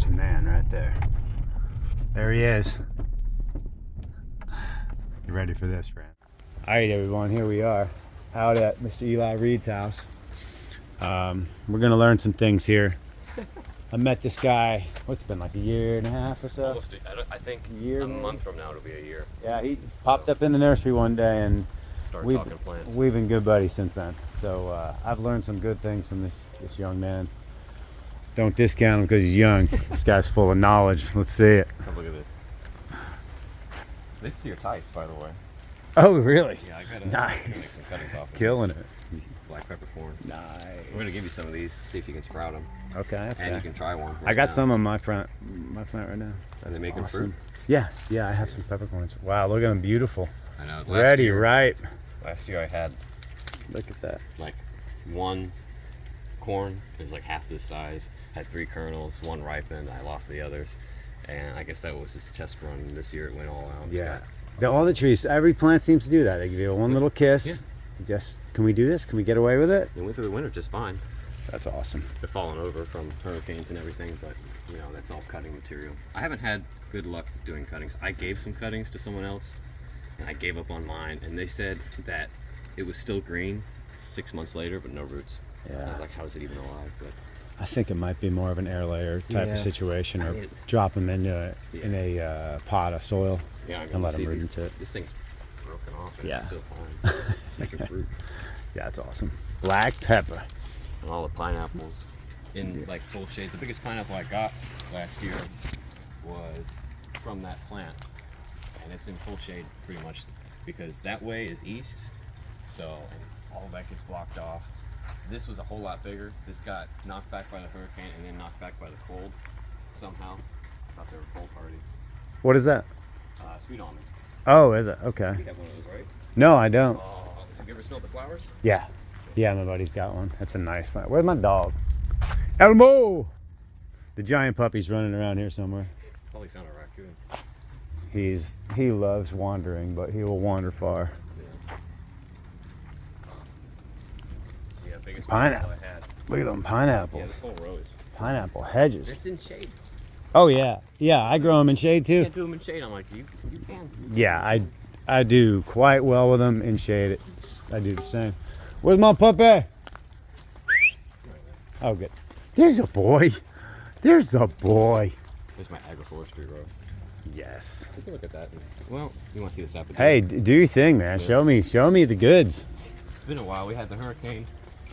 There's the man right there. There he is. You ready for this, friend? All right, everyone, here we are out at Mr. Eli Reed's house. We're gonna learn some things here. I met this guy, what's it been, like a year and a half or so? Almost, I think a month from now it'll be a year. Yeah, he popped up in the nursery one day and Started talking plants. We've been good buddies since then. So I've learned some good things from this young man. Don't discount him because he's young. This guy's full of knowledge. Let's see it. Come look at this. This is your Tice, by the way. Oh, really? Yeah, I gotta make some cuttings off. Killing it. Black peppercorn. Nice. We're gonna give you some of these. See if you can sprout them. Okay. And you can try one. I got some on my plant right now. That's making awesome. fruit. Yeah, I have some peppercorns. Wow, look at them, beautiful. I know. Ready, ripe. Last year I had. Look at that. Like one corn. It was like half this size. Had 3 kernels. One ripened. I lost the others. And I guess that was his test run. This year it went all out. Yeah. All the trees, every plant seems to do that. They give you one little kiss. Yeah. Just, can we do this? Can we get away with it? They went through the winter just fine. That's awesome. They're falling over from hurricanes and everything, but you know, that's all cutting material. I haven't had good luck doing cuttings. I gave some cuttings to someone else and I gave up on mine, and they said that it was still green 6 months later, but no roots. Yeah. I was like, how is it even alive? But I think it might be more of an air layer type of situation, or drop them in a pot of soil and let them root into it. This thing's broken off and Yeah. it's still fine. Making fruit. Yeah, it's awesome. Black pepper. And all the pineapples in like full shade. The biggest pineapple I got last year was from that plant, and it's in full shade pretty much because that way is east, so and all that gets blocked off. This was a whole lot bigger. This got knocked back by the hurricane and then knocked back by the cold somehow. Thought they were cold hardy. What is that? Sweet almond. Oh, is it? Okay. You have one of those, right? No, I don't. Have you ever smelled the flowers? Yeah. Yeah, my buddy's got one. That's a nice plant. Where's my dog? Elmo! The giant puppy's running around here somewhere. Probably found a raccoon. He loves wandering, but he will wander far. Yeah, biggest Pineapple. I had. Look at them Yeah, pineapples. this whole row is. Pineapple hedges. It's in shade. Oh yeah, I grow them in shade You too. can't do them in shade. I'm like, you can. Yeah, I do quite well with them in shade. I do the same. Where's my puppy? Oh, good. There's a boy. There's the boy. There's my agroforestry row. Yes. Take a look at that. Well, you want to see this apple? Hey, do your thing, man. Show me the goods. It's been a while. We had the hurricane,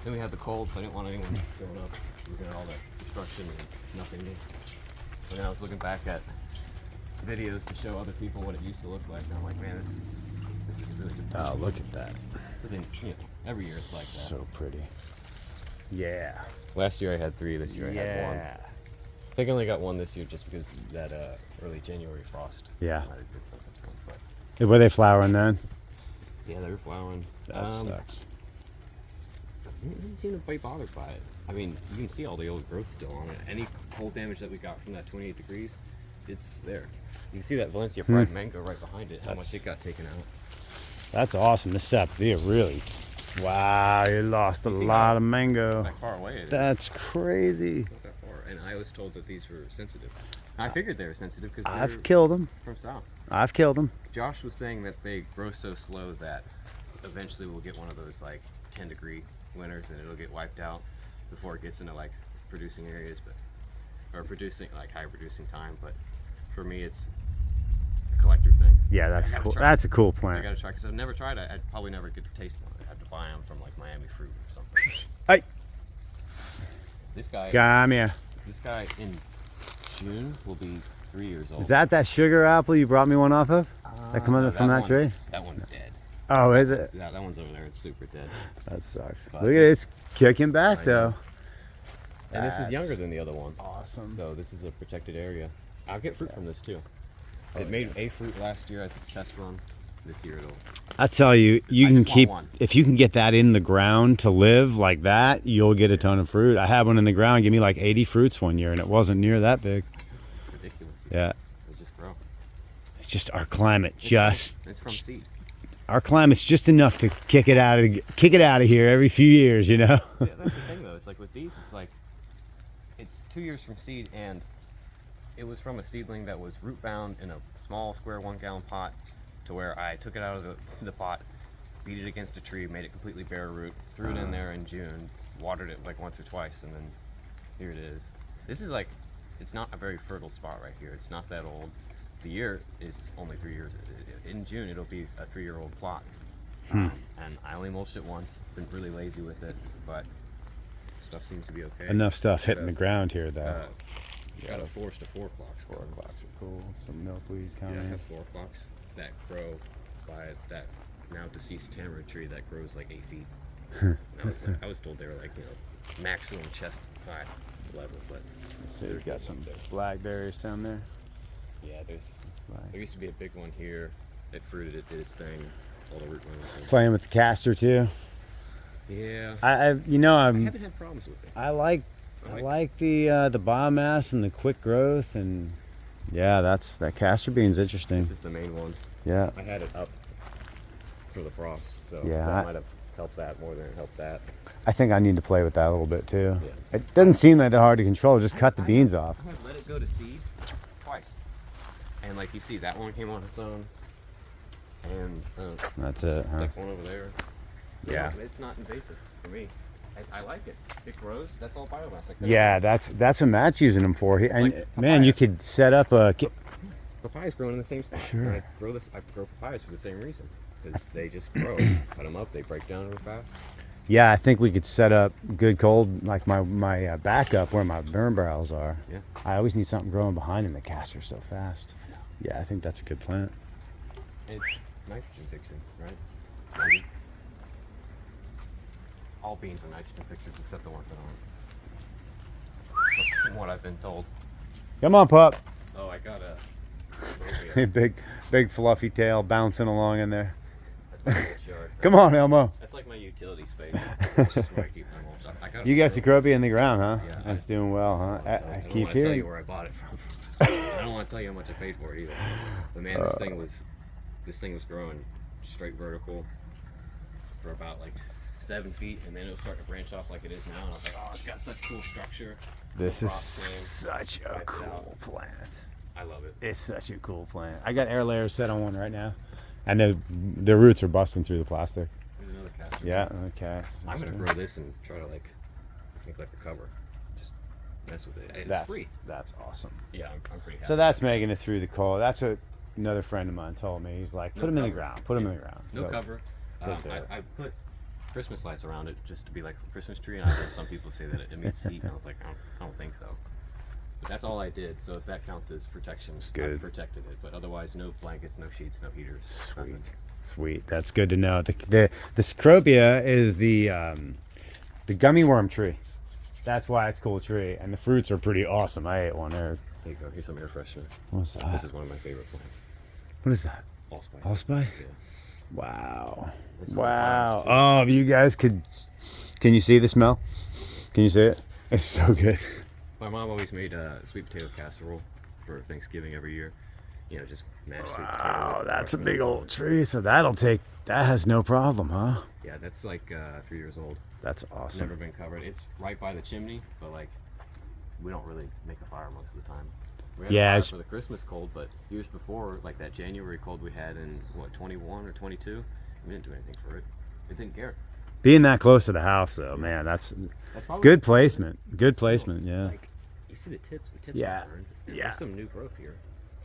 then we had the cold, so I didn't want anyone going up. We got all that destruction and nothing new. And then I was looking back at videos to show other people what it used to look like, and I'm like, man, this is really good. Oh, look at that. But then, you know, every year it's like that. So pretty. Yeah. Last year I had 3. This year I had 1. Yeah. I think I only got 1 this year just because that early January frost. Yeah. Might have did something to 'em, but Were they flowering then? yeah, they were flowering. That sucks. I didn't seem to be bothered by it. I mean, you can see all the old growth still on it. Any cold damage that we got from that 28 degrees, it's there. You can see that Valencia Pride mango right behind it, how much it got taken out. That's awesome. This sapphire really. Wow, you lost a lot of mango. How far away it is. That's crazy. Not that far. And I was told that these were sensitive. I figured they were sensitive because I've killed them. from south. I've killed them. Josh was saying that they grow so slow that eventually we'll get one of those like 10-degree winters and it'll get wiped out before it gets into like producing areas, or producing like high producing time. But for me, it's a collector thing. Yeah, that's cool. That's a cool I plant. gotta try because I've never tried it. I'd probably never get to taste one. I'd have to buy them from like Miami Fruit or something. Hey, This guy. come here. This guy in June will be 3 years old. Is that sugar apple you brought me one off of? That come No, from that one- tree? That one's dead. Oh, is it? Yeah, that one's over there. It's super dead. That sucks. But- Look at this kicking back though. And this is That's younger than the other one. Awesome. So this is a protected area. I'll get fruit from this too. It made a fruit last year as its test run. This year it'll. I tell you, you I can just want keep one. if you can get that in the ground to live like that, you'll get a ton of fruit. I had one in the ground, give me like 80 fruits one year, and it wasn't near that big. It's ridiculous. Yeah, They just grow. it's just our climate. It's from seed. Our climate's just enough to kick it out of here every few years, you know. Yeah, that's the thing though. It's like with these, it's like it's 2 years from seed and it was from a seedling that was root bound in a small square 1-gallon pot, to where I took it out of the pot, beat it against a tree, made it completely bare root, threw it in there in June, watered it like once or twice, and then here it is. This is like, it's not a very fertile spot right here. It's not that old. The year is only 3 years. In June, it'll be a 3-year-old plot. And I only mulched it once. Been really lazy with it, but stuff seems to be okay. Enough stuff hitting the ground here, though. Got a forest of 4 o'clocks. 4 o'clocks are cool. Some milkweed Yeah, I coming. have 4 o'clocks that grow by that now deceased tamarind tree that grows like 8 feet. And I was told they were like, maximum chest high level, but Let's see, we've got some blackberries down there. yeah, there used to be a big one here. It fruited, it did its thing. All the root runners. Playing with the castor too. Yeah. I I haven't had problems with it. I like the biomass and the quick growth, and yeah, that castor bean's interesting. This is the main one. Yeah. I had it up for the frost, so Yeah, that might have helped that more than it helped that. I think I need to play with that a little bit too. Yeah. It doesn't seem that hard to control. Just cut the beans off. I have let it go to seed twice, and like you see, that one came on its own, and That's it, huh? like one over there. Yeah. It's not invasive for me. I like it. It grows. That's all biomass. Yeah, that's what Matt's using them for. And like man, you could set up a. Papayas growing in the same spot. Sure. And I grow papayas for the same reason, because they just grow. Cut them up, they break down real fast. Yeah, I think we could set up good cold, like my backup where my burn barrels are. Yeah. I always need something growing behind them. The castor's so fast. Yeah, I think that's a good plant. It's nitrogen fixing, right? All beans are nitrogen fixers except the ones that aren't. From what I've been told. Come on, pup. Oh, I got a. big fluffy tail bouncing along in there. That's my little chart. Come on, Elmo. That's like my utility space. That's just where I keep my mulch. I got You got Cecropia in the ground, huh? Yeah, That's doing well, huh? I keep don't want to tell you hearing. where I bought it from. I don't want to tell you how much I paid for it either. But man, this thing was growing straight vertical for about like 7 feet, and then it was starting to branch off like it is now. And I was like, oh, it's got such cool structure. This is Frosting, such a wiped it cool out. plant. I love it. It's such a cool plant. I got air layers set on one right now, and the roots are busting through the plastic. There's another castor. Yeah, okay. I'm gonna grow this and try to make like a cover. Just mess with it. And it's free. That's awesome. Yeah, I'm pretty happy. So that's making it through the cold. That's what another friend of mine told me. He's like, put them in the ground. Put them in the ground. No Go. cover. Go do it. I put Christmas lights around it just to be like a Christmas tree, and I heard some people say that it emits heat, and I was like, I don't think so. But that's all I did. So if that counts as protection, good. I protected it. But otherwise, no blankets, no sheets, no heaters. nothing. Sweet. That's good to know. The Cecropia is the gummy worm tree. That's why it's a cool tree, and the fruits are pretty awesome. I ate one there. Here you go. Here's some air freshener. What's that? This is one of my favorite plants. What is that? Allspice. Allspice? Yeah. Wow. It's Wow. flowers, Oh, you guys can you see the smell? Can you see it? It's so good. My mom always made sweet potato casserole for Thanksgiving every year. Just mashed sweet potato. Wow, with that's a fresh big mince on old it. tree. So that has no problem, huh? Yeah, that's like 3 years old. That's awesome. Never been covered. It's right by the chimney, but like we don't really make a fire most of the time. We had Yeah, a fire it's- for the Christmas cold, but years before, like that January cold we had in 21 or 22, we didn't do anything for it. It didn't care. Being that close to the house, though, man, that's probably good placement. Good placement, yeah. Like you see the tips Yeah, are burned. yeah. There's some new growth here,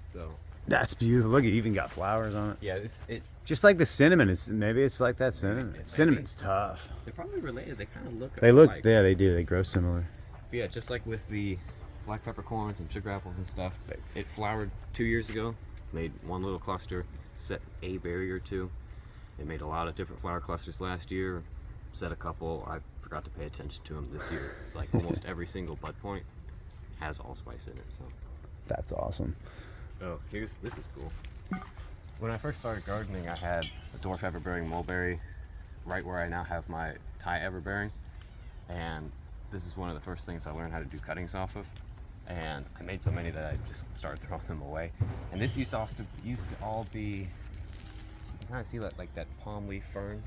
so That's beautiful. Look, it even got flowers on it. yeah, Just like the cinnamon. Maybe it's like that cinnamon. It might Cinnamon's tough. they're probably related. They kind of look. They look, alike. yeah, they do. They grow similar. But yeah, just like with the black peppercorns and sugar apples and stuff, it flowered 2 years ago, made one little cluster, set a berry or two. It made a lot of different flower clusters last year, set a couple. I forgot to pay attention to them this year. Like almost every single bud point has allspice in it. So, That's awesome. oh, this is cool. When I first started gardening, I had a dwarf everbearing mulberry right where I now have my Thai everbearing, and this is one of the first things I learned how to do cuttings off of. And I made so many that I just started throwing them away. And this used to all be, you can kind of see that like that palm leaf fern.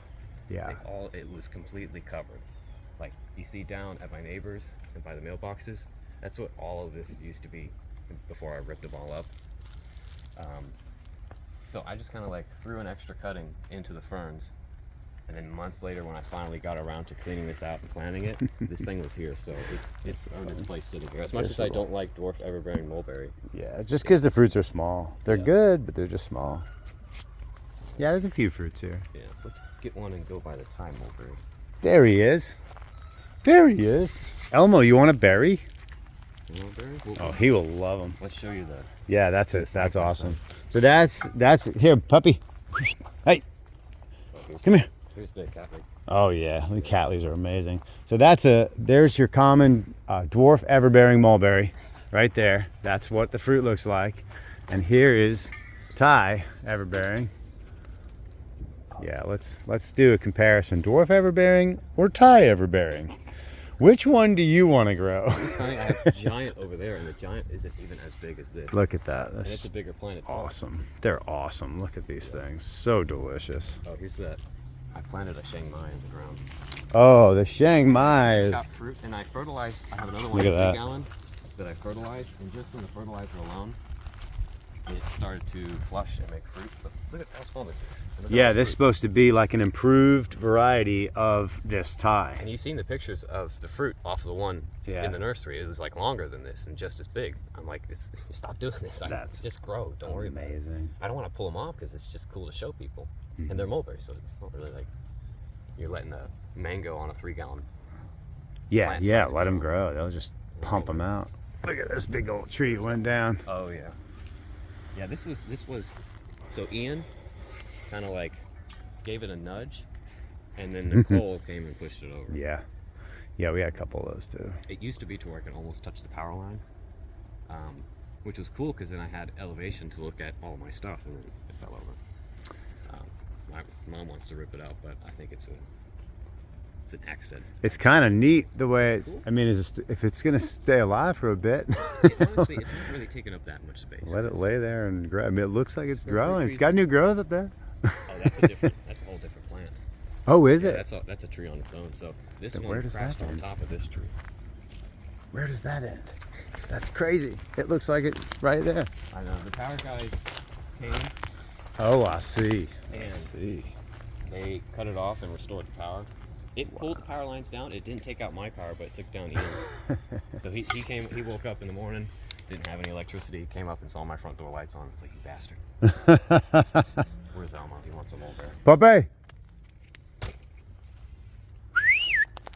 Yeah. It was completely covered. Like you see down at my neighbors and by the mailboxes, that's what all of this used to be. before I ripped them all up. So I just kind of like threw an extra cutting into the ferns, and then months later when I finally got around to cleaning this out and planting it, this thing was here, so it's earned its place sitting here. As much as I don't like dwarf everbearing mulberry. Yeah, just because the fruits are small. They're good, but they're just small. Yeah, there's a few fruits here. Yeah, let's get one and go by the Thai mulberry. There he is. There he is. Elmo, you want a berry? Mulberry? Oh, he will love them. Let's show you the... Yeah, that's it. That's awesome. So that's here, puppy. Hey, come here. Here's the catleaf. Oh yeah, the catleys are amazing. So there's your common dwarf everbearing mulberry, right there. That's what the fruit looks like. And here is Thai everbearing. Yeah, let's do a comparison. Dwarf everbearing or Thai everbearing? Which one do you want to grow? It's funny, I have a giant over there, and the giant isn't even as big as this. Look at that. And it's a bigger plant itself. Awesome. They're awesome. Look at these things. So delicious. Oh, here's that. I planted a Chiang Mai in the ground. Oh, the Chiang Mai. It's got fruit, and I fertilized. I have another one Look in at 3 that. gallon that I fertilized, and just from the fertilizer alone, it started to flush and make fruit. But look at how small this is. Yeah, this is supposed to be like an improved variety of this Thai. And you've seen the pictures of the fruit off the one in the nursery. It was like longer than this and just as big. I'm like, stop doing this. That's just grow. Don't worry about it. Amazing. I don't want to pull them off because it's just cool to show people. And they're mulberries, so it's not really like you're letting a mango on a 3 gallon. Yeah, let them grow. They'll just pump them out. Look at this big old tree it went down. Oh yeah. Yeah, this was so Ian kind of like gave it a nudge, and then Nicole came and pushed it over. Yeah, we had a couple of those too. It used to be to where I could almost touch the power line, which was cool because then I had elevation to look at all my stuff, and then it fell over. My mom wants to rip it out, but I think it's an accent. It's kind of neat the way it's. Cool. I mean, if it's gonna stay alive for a bit, Honestly, it's not really taking up that much space. let it lay there and grow. I mean, it looks like it's There's growing. trees. It's got new growth up there. Oh, that's a whole different plant. Oh, is it? That's a tree on its own. So this Then one where does that crashed on end? top of this tree. Where does that end? That's crazy. It looks like it's right there. I know. The power guys came Oh, I see. and See. they cut it off and restored the power. It pulled the power lines down. It didn't take out my power, but it took down Ian's. So he came. He woke up in the morning, didn't have any electricity. Came up and saw my front door lights on. I was like, "You bastard." Where's Elmo? He wants a mulberry. Puppy.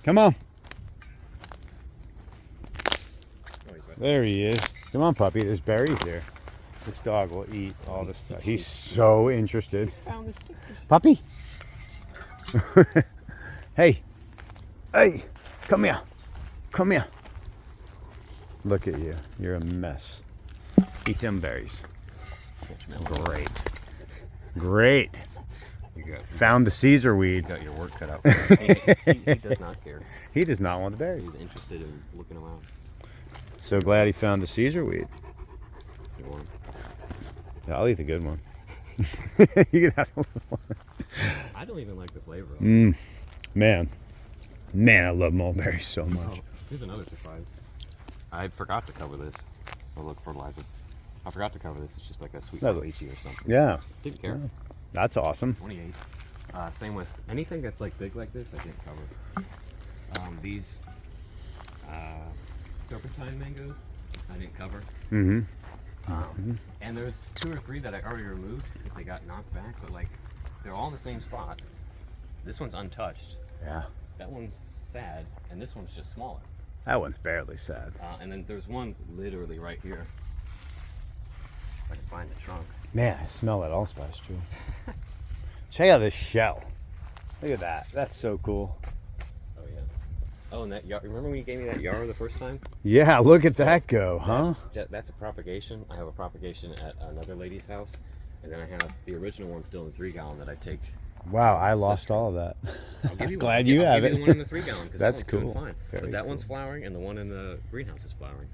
Come on. Oh, he's right. There he is. Come on, puppy. There's berries here. This dog will eat all this stuff. He's so interested. Found the stickers. Puppy. Hey. Hey. Come here. Come here. Look at you. You're a mess. Eat them berries. Great. Great. You Found the Caesar weed. got your work cut out. He does not care. He does not want the berries. He's interested in looking around. So glad he found the Caesar weed. You want him? Yeah, I'll eat the good one. You can have a little one. I don't even like the flavor of it. Man, I love mulberries so much. Oh, here's another surprise. I forgot to cover this. Oh, look, fertilizer. I forgot to cover this. It's just like a sweet Lovely. lychee or something. Yeah, Didn't care. that's awesome. 28. Same with anything that's like big like this, I didn't cover. These serpentine mangoes, I didn't cover. And there's 2 or 3 that I already removed because they got knocked back, but like they're all in the same spot. This one's untouched. Yeah, That one's sad, and this one's just smaller. that one's barely sad. And then there's one literally right here. If I can find the trunk. Man, I smell that allspice tree. Check out this shell. Look at that. That's so cool. Oh yeah. Oh, and that yarrow. Remember when you gave me that yarrow the first time? Yeah, look at that go, huh? That's a propagation. I have a propagation at another lady's house, and then I have the original one still in the 3 gallon that I take. Wow, I lost all of that. I'll give you Glad one. you I'll have give it. you the one in the 3 gallon because That's that one's cool. doing fine. Very But that cool. one's flowering, and the one in the greenhouse is flowering.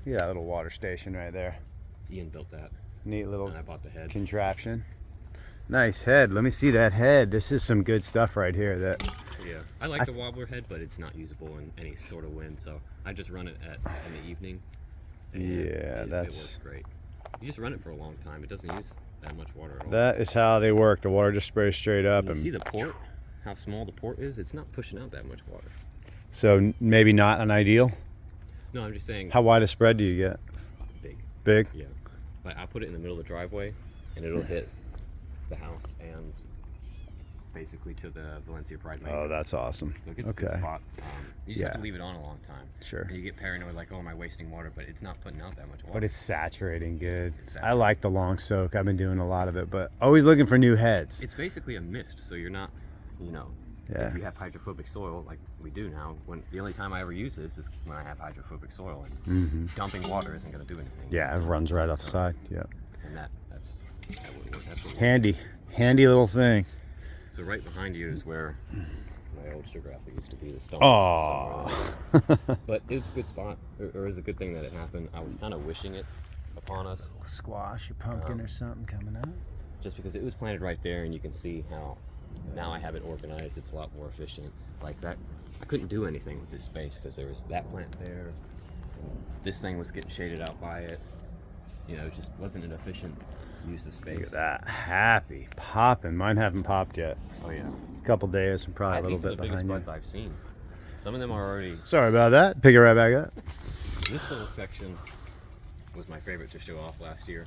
Yeah, that little water station right there. Ian built that, Neat little and I bought the head. contraption. Nice head. Let me see that head. This is some good stuff right here. That Yeah, I like the wobbler head, but it's not usable in any sort of wind, so I just run it in the evening. And it that's works great. You just run it for a long time. It doesn't use that much water at all. that is how they work. The water just sprays straight up. And you see the port, how small the port is? It's not pushing out that much water. So maybe not an ideal. No, I'm just saying. How wide a spread do you get? Big. Big? Yeah. Like I put it in the middle of the driveway, and it'll hit the house and basically to the Valencia Pride Maker. Oh, that's awesome. So it gets a good spot. You just have to leave it on a long time. Sure. And you get paranoid like, oh, am I wasting water? But it's not putting out that much water. But it's saturating good. It's I like the long soak. I've been doing a lot of it, but always looking for new heads. It's basically a mist, so you're not, if you have hydrophobic soil like we do now, when the only time I ever use this is when I have hydrophobic soil, and dumping water isn't going to do anything. Yeah, it runs right off the side. Yeah. And that's what Handy little thing. So right behind you is where my old sugar apple used to be. The stumps. Oh. But it's a good spot, or it's a good thing that it happened. I was kind of wishing it upon us. Squash or pumpkin or something coming up. Just because it was planted right there, and you can see how now I have it organized. It's a lot more efficient. Like that, I couldn't do anything with this space because there was that plant there. This thing was getting shaded out by it. It just wasn't an efficient use of space. Look at that. Happy. Popping. Mine haven't popped yet. Oh yeah. A couple days and probably a little bit These are the biggest behind buds I've seen. Some of them are already. Sorry about that. Pick it right back up. This little section was my favorite to show off last year.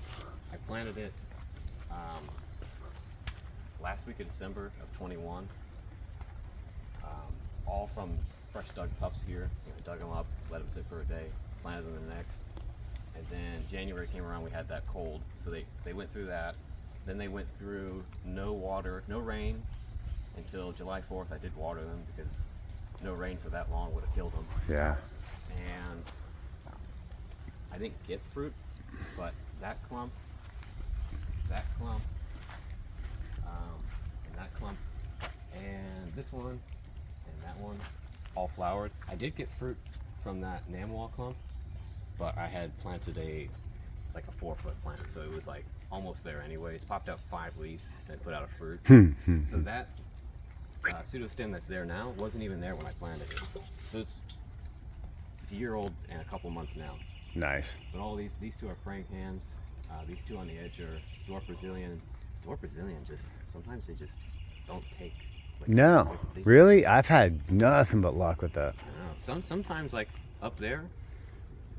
I planted it last week of December of 21. All from fresh dug pups here. Dug them up, let them sit for a day, planted them the next. And then January came around, we had that cold. So they went through that. Then they went through no water, no rain until July 4th. I did water them because no rain for that long would have killed them. Yeah. And I didn't get fruit, but that clump, and that clump, and this one, and that one, all flowered. I did get fruit from that Namwal clump, but I had planted like a 4-foot plant, so it was like almost there anyways. Popped out 5 leaves and put out a fruit. So that pseudostem that's there now wasn't even there when I planted it. So it's a year old and a couple months now. Nice. But all these two are praying hands. These two on the edge are dwarf Brazilian. Dwarf Brazilian sometimes they just don't take. No, really? I've had nothing but luck with that. I don't know. Sometimes like up there,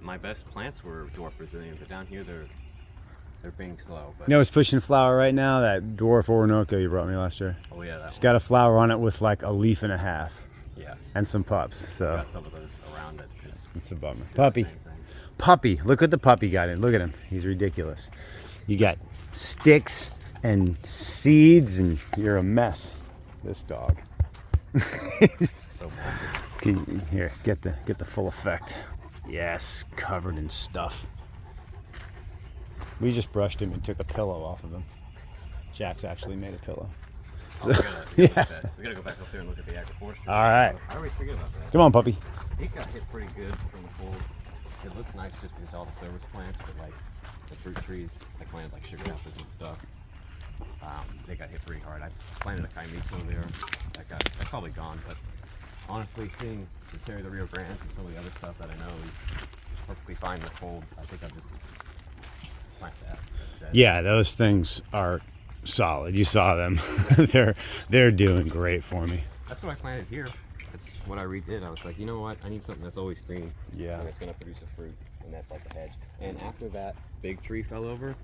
my best plants were dwarf Brazilian, but down here they're being slow. But It's pushing flower right now. That dwarf Orinoco you brought me last year. oh yeah, It's got a flower on it with like a leaf and a half. Yeah. And some pups. So Got some of those around it. Just it's a bummer. do the Puppy. same thing. Puppy. Look what the puppy got in. Look at him. He's ridiculous. You got sticks and seeds, and you're a mess. This dog. So massive. Here, get the full effect. Yes, covered in stuff. We just brushed him and took a pillow off of him. Jack's actually made a pillow. Oh, we gotta go back up there and look at the Agroforestry. All right. I always forget about that. Come on, puppy. It got hit pretty good from the cold. It looks nice just because all the service plants, but like the fruit trees, I planted like sugar apples and stuff. They got hit pretty hard. I planted a Kaimito there. That's probably gone, but honestly, seeing the Terry the Rio Grandes and some of the other stuff that I know is perfectly fine with cold, I think I'll just plant that instead. Yeah, those things are solid. You saw them. they're doing great for me. That's what I planted here. That's what I redid. I was like, you know what? I need something that's always green. Yeah. And it's going to produce a fruit, and that's like a hedge. And after that big tree fell over,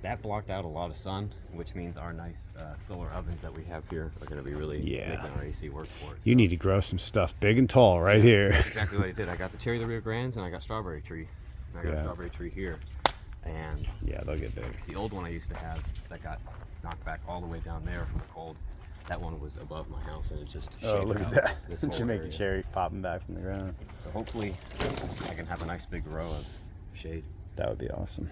that blocked out a lot of sun, which means our nice solar ovens that we have here are going to be really making our AC work for us. You need to grow some stuff big and tall right here. That's exactly what I did. I got the Cherry of the Rio Grandes, and I got strawberry tree. And I got a strawberry tree here. And yeah, they'll get big. the old one I used to have that got knocked back all the way down there from the cold, that one was above my house, and it just Oh, look at out that. this It should whole make the area. cherry popping back from the ground. So hopefully I can have a nice big row of shade. That would be awesome.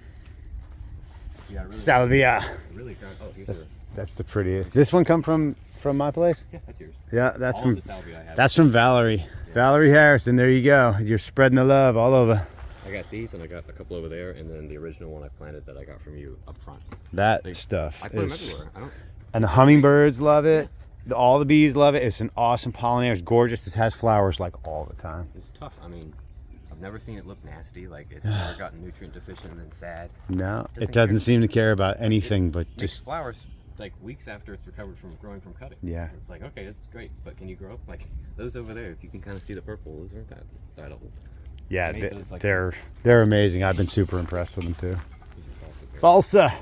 Yeah, really, Salvia. really got, oh, here's That's the prettiest. This one come from my place? yeah, that's yours. Yeah, that's All from of the salvia I have. that's from Valerie. Yeah. Valerie Harrison. There you go. You're spreading the love all over. I got these, and I got a couple over there, and then the original one I planted that I got from you up front. That They- stuff I put them is, everywhere. I don't. and the hummingbirds love it. All the bees love it. It's an awesome pollinator. It's gorgeous. It has flowers like all the time. It's tough. I mean, I've never seen it look nasty. Like it's never gotten nutrient deficient and then sad. No, it care. doesn't seem to care about anything but Makes just flowers like weeks after it's recovered from growing from cutting. Yeah. It's like, okay, that's great, but can you grow up like those over there? If you can kind of see the purple, those aren't that old. yeah, Made those, like, they're amazing. I've been super impressed with them too. False. Falsa,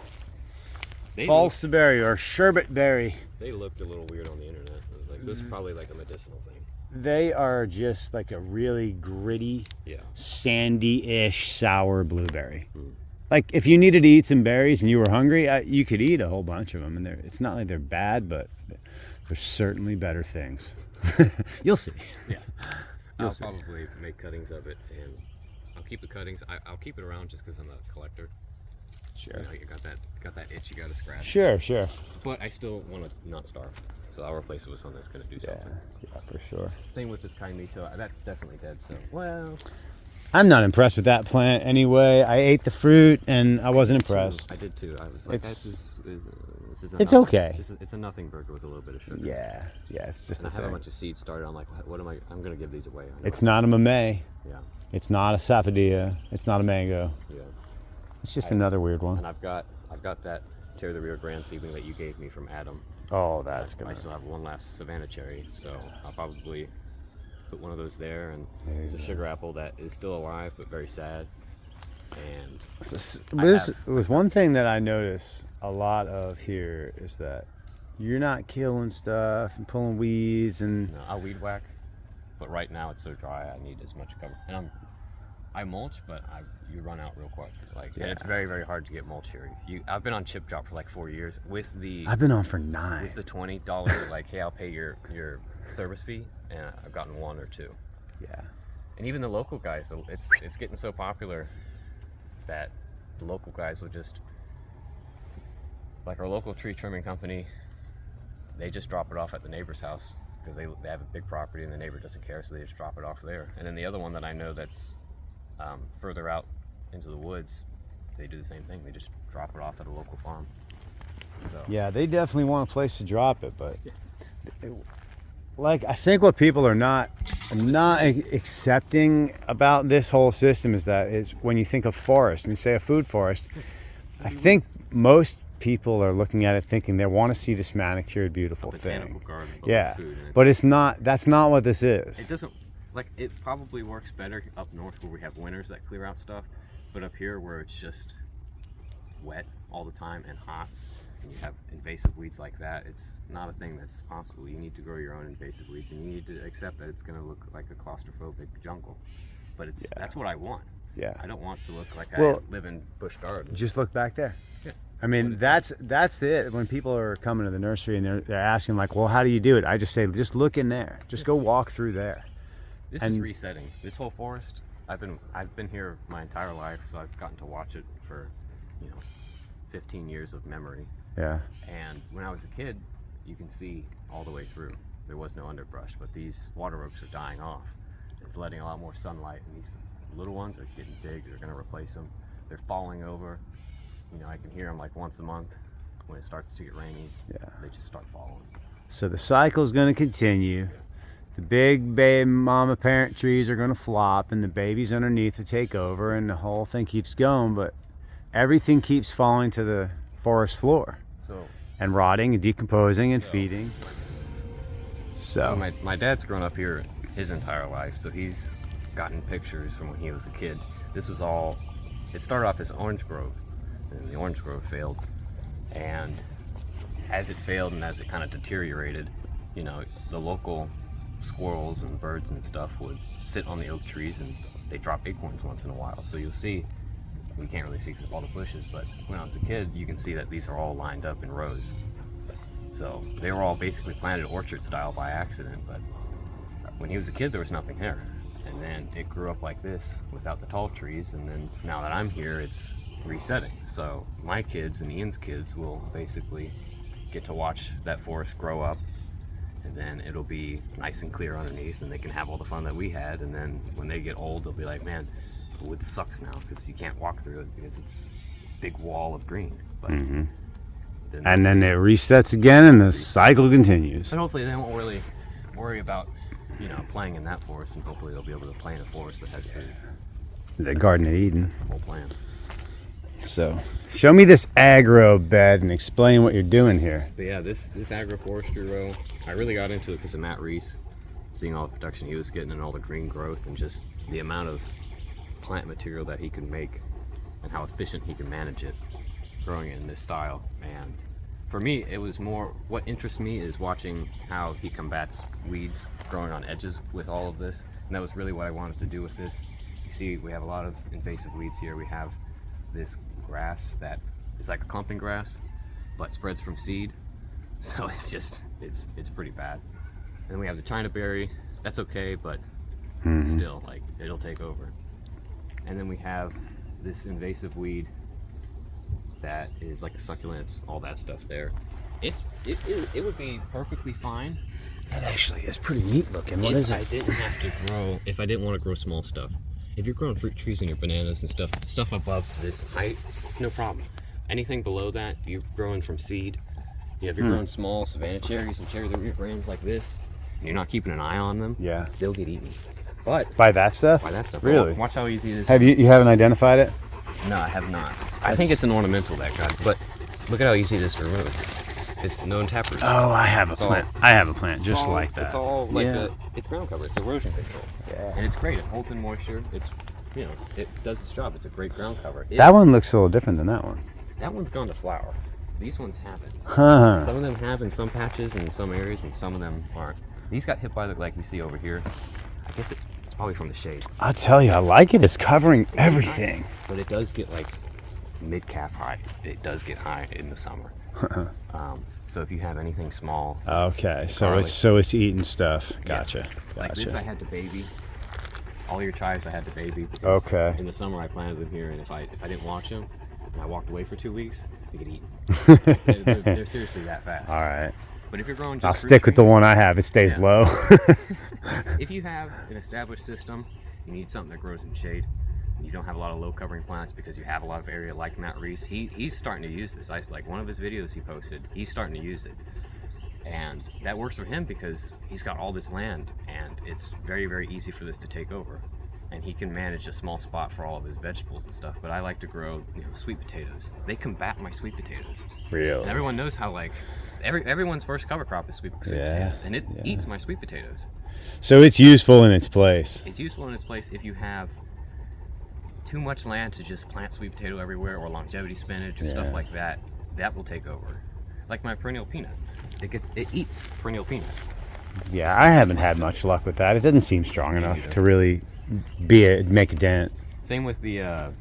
They falsa berry or sherbet berry. They looked a little weird on the internet. I was like, this is probably like a medicinal thing. They are just like a really gritty, Yeah. sandy-ish sour blueberry. Like if you needed to eat some berries and you were hungry, you could eat a whole bunch of them. And it's not like they're bad, but there's certainly better things. You'll see. Yeah. You'll I'll see. probably make cuttings of it, and I'll keep the cuttings. I'll keep it around just because I'm a collector. Sure. You know, you got that itch you got to scratch. Sure, sure. But I still want to not starve, so I'll replace it with something that's going to do Yeah, something. yeah, for sure. Same with this Kaimito. That's definitely dead. So well, I'm not impressed with that plant anyway. I ate the fruit and I wasn't impressed. I did too. I was like, this is it's nothing. okay. It's a nothing burger with a little bit of sugar. Yeah, it's just And a I have a thing. bunch of seeds started. I'm like, what am I? I'm going to give these away. It's not a mamey. Yeah. It's not a sapodilla. It's not a mango. Yeah. It's just another weird one. And I've got that Cherry the Rio Grande seedling that you gave me from Adam. Oh, that's I good. still have one last Savannah cherry, so I'll probably put one of those there. And There you there's a go. sugar apple that is still alive but very sad. And This was one thing that I notice a lot of here is that you're not killing stuff and pulling weeds and I'll weed whack, but right now it's so dry I need as much cover. And I mulch, but you run out real quick. And it's very, very hard to get mulch here. I've been on Chip Drop for like 4 years with the I've been on for 9. with the $20 like, hey, I'll pay your service fee, and I've gotten 1 or 2. Yeah. And even the local guys, it's getting so popular that the local guys will just, like our local tree trimming company, they just drop it off at the neighbor's house because they have a big property and the neighbor doesn't care, so they just drop it off there. And then the other one that I know that's further out into the woods, they do the same thing. They just drop it off at a local farm. So Yeah, they definitely want a place to drop it, but like I think what people are not accepting about this whole system is when you think of forest and you say a food forest, I think most people are looking at it thinking they want to see this manicured, beautiful botanical thing. garden, but Yeah, with food, and but it's not. That's not what this it is. doesn't, like, it probably works better up north where we have winters that clear out stuff, but up here where it's just wet all the time and hot, and you have invasive weeds like that, it's not a thing that's possible. You need to grow your own invasive weeds, and you need to accept that it's going to look like a claustrophobic jungle. But that's what I want. Yeah. I don't want to look like Well, I live in bush gardens. Just look back there. Yeah, I mean, that's it. When people are coming to the nursery and they're asking like, well, how do you do it? I just say, just look in there. Just go walk through there. This is resetting. This whole forest, I've been here my entire life, so I've gotten to watch it for, 15 years of memory. Yeah. And when I was a kid, you can see all the way through. There was no underbrush, but these water oaks are dying off. It's letting a lot more sunlight, and these little ones are getting big. They're going to replace them. They're falling over. I can hear them like once a month when it starts to get rainy. Yeah. They just start falling. So the cycle's going to continue. The big baby mama parent trees are going to flop and the babies underneath to take over and the whole thing keeps going, but everything keeps falling to the forest floor So and rotting and decomposing and feeding. So my dad's grown up here his entire life, so he's gotten pictures from when he was a kid. This was all, it started off as orange grove, and the orange grove failed. And as it failed and as it kind of deteriorated, the local squirrels and birds and stuff would sit on the oak trees and they drop acorns once in a while. So you'll see, we can't really see because of all the bushes, but when I was a kid, you can see that these are all lined up in rows. So they were all basically planted orchard style by accident, but when he was a kid, there was nothing there. And then it grew up like this without the tall trees, and then now that I'm here, it's resetting. So my kids and Ian's kids will basically get to watch that forest grow up, and then it'll be nice and clear underneath, and they can have all the fun that we had. And then when they get old, they'll be like, man, the wood sucks now because you can't walk through it because it's a big wall of green. But then it resets again and the cycle continues. and hopefully they won't really worry about playing in that forest, and hopefully they'll be able to play in a forest that has food. The Garden of Eden. That's the whole plan. So, show me this agro bed and explain what you're doing here. But yeah, this agroforestry row, I really got into it because of Matt Reese, seeing all the production he was getting and all the green growth and just the amount of plant material that he can make and how efficient he can manage it, growing it in this style. And for me, it was more, what interests me is watching how he combats weeds growing on edges with all of this. And that was really what I wanted to do with this. You see, we have a lot of invasive weeds here. We have this grass that is like a clumping grass, but spreads from seed. So it's just, it's pretty bad. And then we have the China berry. That's okay, but still, like, it'll take over. And then we have this invasive weed that is like a succulents, all that stuff there. It would be perfectly fine. That actually is pretty neat looking. What is it? If I didn't have to grow, if I didn't want to grow small stuff. If you're growing fruit trees and your bananas and stuff above this height, no problem. Anything below that, you're growing from seed. You know, if you're growing small Savannah cherries and cherry root brands like this, and you're not keeping an eye on them, Yeah. they'll get eaten. But By that stuff? by that stuff, Really? watch how easy it is. Have you haven't identified it? No, I have not. I think it's an ornamental, that guy. But look at how easy it is to remove. It's no taproot. Oh, I have a It's all- plant. I have a plant just like that. It's all like Yeah. it's ground cover. It's erosion control. Yeah. And it's great. It holds in moisture. It's, you know, it does its job. It's a great ground cover. That one looks a little different than that one. That one's gone to flower. These ones haven't. Huh. Some of them have in some patches and in some areas, and some of them aren't. These got hit by the, like you see over here. I guess it's probably from the shade. I'll tell you, I like it. It's covering everything. But it does get like mid-calf high. It does get high in the summer. So if you have anything small, Okay, so garlic. it's eating stuff. Gotcha. like this, I Gotcha. had to baby. All your chives I had to baby. Because Okay. in the summer I planted them here, and if I didn't watch them, and I walked away for 2 weeks, they get eaten. they're seriously that fast. All right. But if you're growing just I'll fruit stick with the trees, one I have. It stays Yeah. low. If you have an established system, you need something that grows in shade. You don't have a lot of low covering plants because you have a lot of area like Matt Reese. He's starting to use this. Like one of his videos he posted, he's starting to use it. And that works for him because he's got all this land and it's very, very easy for this to take over. And he can manage a small spot for all of his vegetables and stuff. But I like to grow, sweet potatoes. They combat my sweet potatoes. Real. And everyone knows how, like, everyone's first cover crop is sweet Yeah, potatoes. And it eats my sweet potatoes. So it's useful in its place. It's useful in its place if you have too much land to just plant sweet potato everywhere, or longevity spinach or stuff Yeah. like that. That will take over. Like my perennial peanut. It eats perennial peanut. Yeah, I haven't had much luck with that. It doesn't seem strong enough neither. to really make a dent. Same with the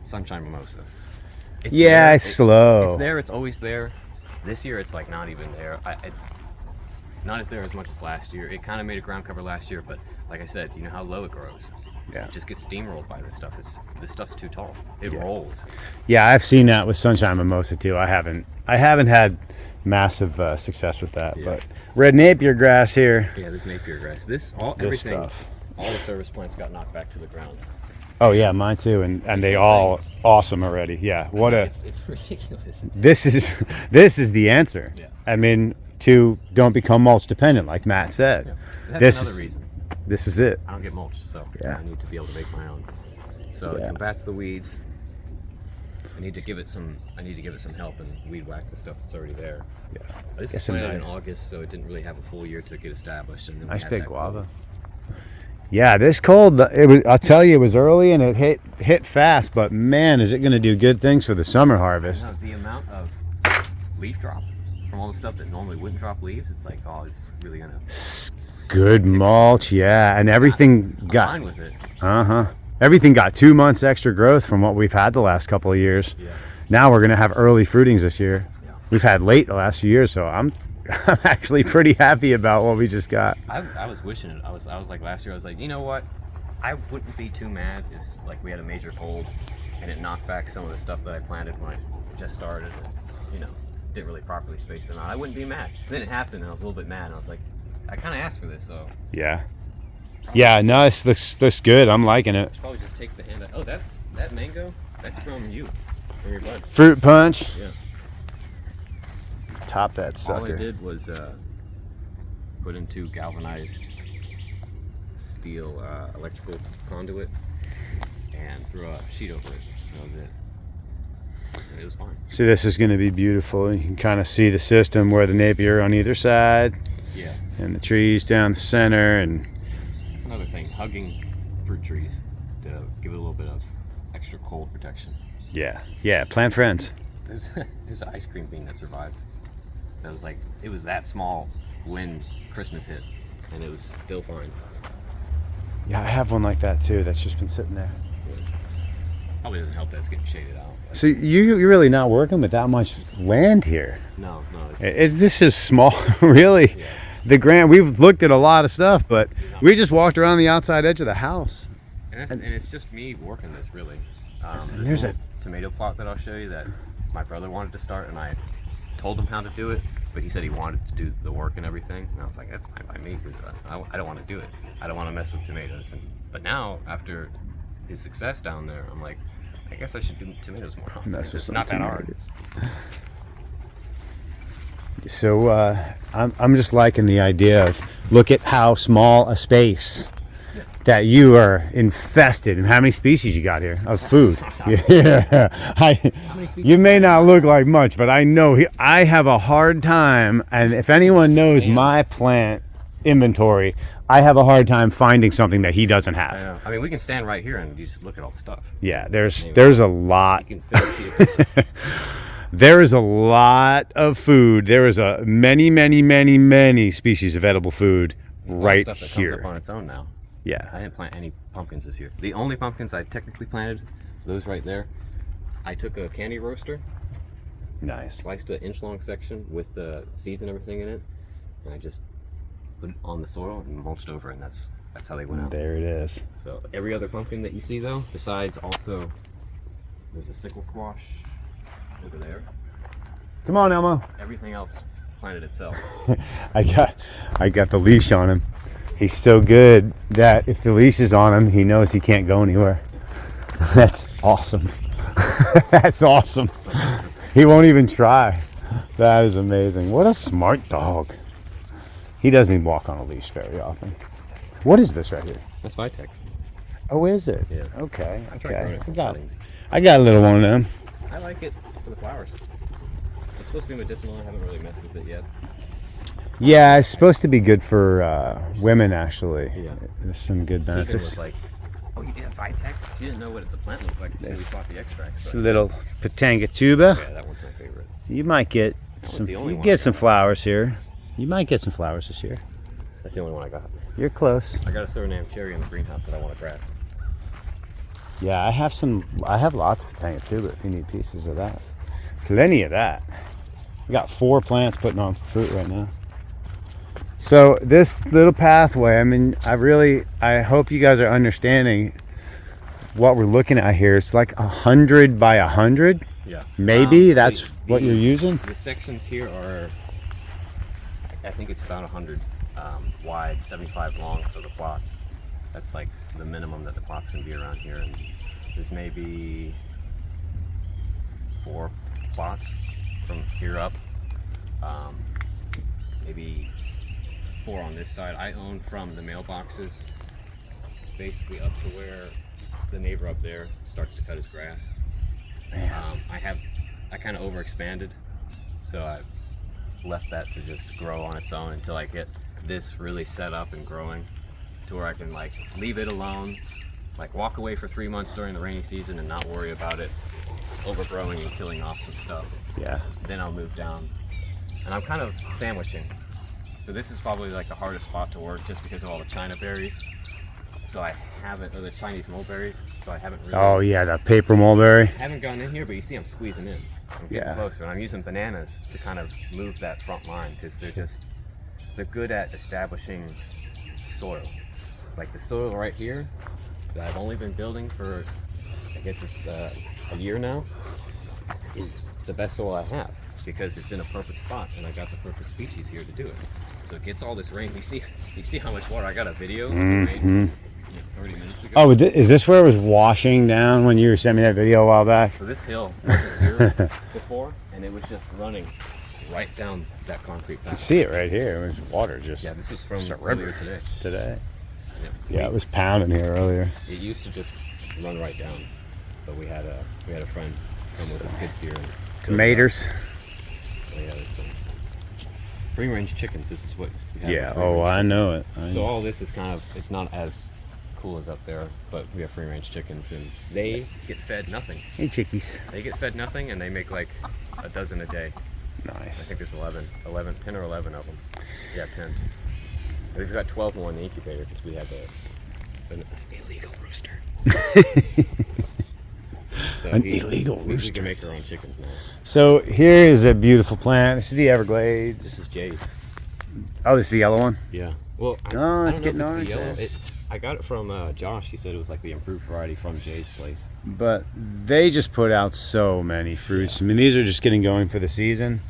sunshine mimosa. It's Yeah, there, it's slow. It's there. It's always there. This year, it's like not even there. It's not as there as much as last year. It kind of made a ground cover last year, but like I said, you know how low it grows. Yeah. It just gets steamrolled by this stuff. This stuff's too tall. It rolls. Yeah, I've seen that with sunshine mimosa too. I haven't had massive success with that, Yeah. but red Napier grass here. Yeah, this Napier grass. Everything, stuff. all the service plants got knocked back to the ground. Oh yeah, mine too, and they Same all awesome already. Yeah, what a It's ridiculous. this is the answer. Yeah. I mean, to don't become mulch dependent, like Matt said. Yeah. That's This another is reason. this is it. I don't get mulch, so Yeah. I need to be able to make my own. So Yeah. it combats the weeds. I need to give it some help and weed whack the stuff that's already there. Yeah. This Get is some planted in nice- August, so it didn't really have a full year to get established. And then we Nice had big that guava. cold. Yeah, this cold. I'll tell you, it was early and it hit fast. But man, is it going to do good things for the summer harvest? No, the amount of leaf drop from all the stuff that normally wouldn't drop leaves, it's like, oh, it's really gonna. Good mulch, yeah, and everything I'm got fine with it. Everything got 2 months extra growth from what we've had the last couple of years. Yeah. Now we're gonna have early fruitings this year. Yeah. We've had late the last few years, so I'm actually pretty happy about what we just got. I was wishing it. I was like last year. I was like, you know what? I wouldn't be too mad if like we had a major cold and it knocked back some of the stuff that I planted when I just started. And, didn't really properly space them out. I wouldn't be mad. Then it happened, and I was a little bit mad. And I was like, I kind of asked for this, so. Yeah. Yeah, no, this looks good. I'm liking it. I should probably just take the hand out. Oh, that mango. That's from you, from your bud. Fruit punch. Yeah. Top that All I sucker. did was put in 2 galvanized steel electrical conduit and threw a sheet over it. That was it. And it was fine. See, this is going to be beautiful. You can kind of see the system where the Napier on either side. Yeah. And the trees down the center. And that's another thing, hugging fruit trees to give it a little bit of extra cold protection. Yeah, plant friends. There's an ice cream bean that survived. That was like, it was that small when Christmas hit, and it was still fine. Yeah, I have one like that too. That's just been sitting there. Probably doesn't help that it's getting shaded out. So you're really not working with that much land here. No. This is small, really. Yeah. The grant, we've looked at a lot of stuff, but we just walked around the outside edge of the house. And it's just me working this, really. There's a tomato plot that I'll show you that my brother wanted to start, and I told him how to do it, but he said he wanted to do the work and everything. And I was like, that's fine by me, because I don't want to do it. I don't want to mess with tomatoes. But now, after his success down there, I'm like, I guess I should do tomatoes more often. It's not that hard. So I'm just liking the idea of, look at how small a space that you are infested. And how many species you got here of food? Yeah, you may not look like much, but I know I have a hard time. And if anyone knows my plant inventory, I have a hard time finding something that he doesn't have. I know. I mean, we can stand right here and you just look at all the stuff. Yeah, there's a lot. You can finish There is a lot of food. There is a many species of edible food right stuff that here. comes up on its own now. Yeah. I didn't plant any pumpkins this year. The only pumpkins I technically planted, those right there, I took a candy roaster, Nice. sliced an inch-long section with the seeds and everything in it, and I just put it on the soil and mulched over, and that's how they went out. There it is. So every other pumpkin that you see, though, besides also, there's a sickle squash over there. Come on, Elmo. Everything else planted itself. I got the leash on him. He's so good that if the leash is on him, he knows he can't go anywhere. That's awesome. That's awesome. He won't even try. That is amazing. What a smart dog. He doesn't even walk on a leash very often. What is this right here? That's Vitex. Oh, is it? Yeah. Okay. I tried growing it for cuttings. I got a little one of them. I like it for the flowers. It's supposed to be medicinal. I haven't really messed with it yet. Yeah, it's supposed to be good for women, actually. Yeah. There's some good Tegan benefits. was like, oh, you did a Vitex? She didn't know what the plant looked like until we bought the extract. It's So a little Patanga tuba. yeah, that one's my favorite. You might get was some. the only You one get I some got. flowers here. You might get some flowers this year. That's the only one I got. You're close. I got a Suriname cherry in the greenhouse that I want to grab. Yeah, I have some. I have lots of Patanga tuba. If you need pieces of that, plenty of that. We got 4 plants putting on fruit right now. So this little pathway, I mean, I hope you guys are understanding what we're looking at here. It's like 100 by 100. Yeah. Maybe that's what you're using. The sections here are, I think it's about 100 wide, 75 long for the plots. That's like the minimum that the plots can be around here. And there's maybe 4 plots from here up. Maybe 4 on this side. I own from the mailboxes basically up to where the neighbor up there starts to cut his grass. I kind of overexpanded, so I left that to just grow on its own until I get this really set up and growing to where I can like leave it alone, like walk away for 3 months during the rainy season and not worry about it overgrowing and killing off some stuff. Yeah. Then I'll move down, and I'm kind of sandwiching. So this is probably like the hardest spot to work just because of all the China berries. So I haven't, or the Chinese mulberries. So I haven't really. Oh yeah, that paper mulberry. Haven't gone in here, but you see I'm squeezing in. I'm getting closer, and I'm using bananas to kind of move that front line because they're good at establishing soil. Like the soil right here that I've only been building for, I guess it's a year now, is the best soil I have because it's in a perfect spot, and I got the perfect species here to do it. So it gets all this rain. You see how much water? I got a video. Rain, 30 minutes ago. Oh, is this where it was washing down when you were sending me that video a while back? So this hill wasn't here before, and it was just running right down that concrete You path. see it right here. It was water just. Yeah, this was from It's a earlier river today. today. Yeah, it was pounding here earlier. It used to just run right down, but we had a friend come with a skid steer and Tomatoes. oh, yeah, free range chickens. This is what we have. Yeah. Oh, I know it. So all this is kind of, it's not as cool as up there, but we have free range chickens and they get fed nothing. Hey, chickies. They get fed nothing and they make like a dozen a day. I Nice. think there's 10 or 11 of them. Yeah, 10. We've got 12 more in the incubator because we have an illegal rooster. So An illegal we rooster. can make our own chickens now. So here is a beautiful plant. This is the Everglades. This is Jay's. Oh, this is the yellow one? Yeah. Well, Oh, I it's don't know getting if it's the orange yellow. I got it from Josh. He said it was like the improved variety from Jay's place. But they just put out so many fruits. I mean, these are just getting going for the season.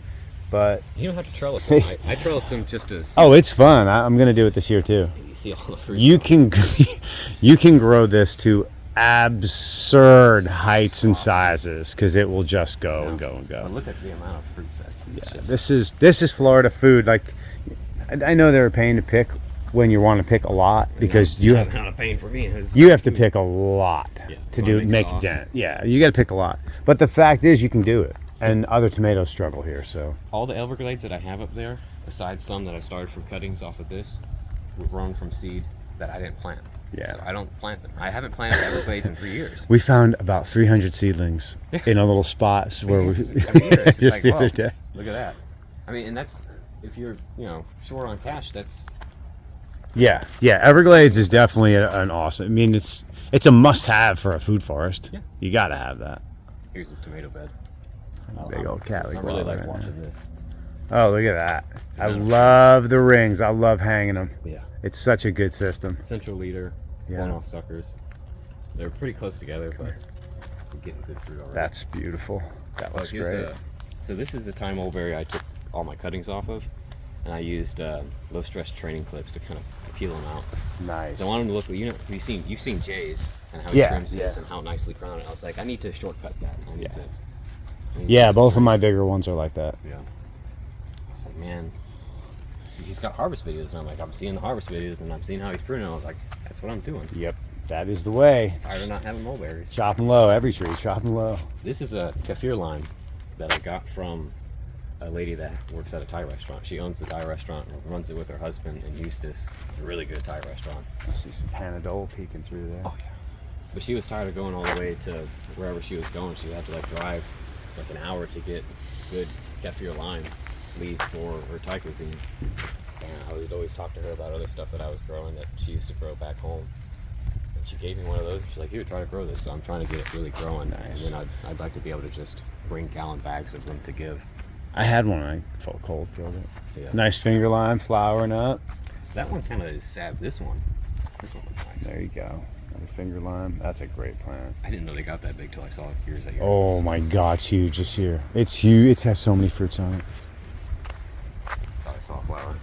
But You don't have to trellis them. I trellised them just to see. oh, it's fun. I'm gonna do it this year too. You see all the fruit. You can you can grow this to absurd heights and sizes because it will just go and go and But go. look at the amount of fruit sets. It's Yeah, just, this is Florida food. Like I know they're a pain to pick when you want to pick a lot because you the have amount of pain for me is you have to pick a lot Yeah, to wanna do make make a sauce. dent. Yeah, you got to pick a lot. But the fact is, you can do it, and other tomatoes struggle here. So all the Everglades that I have up there, besides some that I started from cuttings off of this, were grown from seed that I didn't plant. Yeah. So I don't plant them. I haven't planted Everglades in 3 years. we found about 300 seedlings in a little spot where we I mean, here, it's just like, the whoa, other day. look at that. I mean, and that's, if you're, short on cash, that's, Yeah, Everglades is definitely an awesome. I mean, it's a must-have for a food forest. Yeah. You got to have that. here's this tomato bed. Big old Cali. I really like right watching this. there. Oh, look at that! I love the rings. I love hanging them. Yeah. It's such a good system. Central leader, Yeah. one-off suckers. They're pretty close together, but we're getting good fruit already. That's beautiful. That looks great. So this is the Thai mulberry I took all my cuttings off of, and I used low-stress training clips to kind of peel them out. Nice. So I want them to look. You've seen Jay's and how Yeah, he trims yeah. his and how nicely crowned. I was like, I need to shortcut that. I need to. Yeah, both of my bigger ones are like that. Yeah. I was like, man, see, he's got harvest videos, and I'm like, I'm seeing the harvest videos, and I'm seeing how he's pruning. I was like, that's what I'm doing. Yep, that is the way. Tired of not having mulberries. Chop them low, every tree. Chop them low. This is a kaffir lime that I got from a lady that works at a Thai restaurant. She owns the Thai restaurant and runs it with her husband in Eustis. It's a really good Thai restaurant. I see some Panadol peeking through there. Oh yeah. But she was tired of going all the way to wherever she was going. She had to like drive like an hour to get good kaffir lime leaves for her Thai cuisine. And I would always talk to her about other stuff that I was growing that she used to grow back home. And she gave me one of those. She's like, here, try to grow this. So I'm trying to get it really growing. Nice. And then I'd like to be able to just bring gallon bags of them to give. I had one. I felt cold. Killed it. Yeah. Nice finger lime, flowering up. That one kind of is sad. This one looks nice. There you go. Another finger lime. That's a great plant. I didn't know they got that big till I saw yours at your Oh house. my God, it's huge this year. It's huge. It has so many fruits on it. Thought I saw a flower.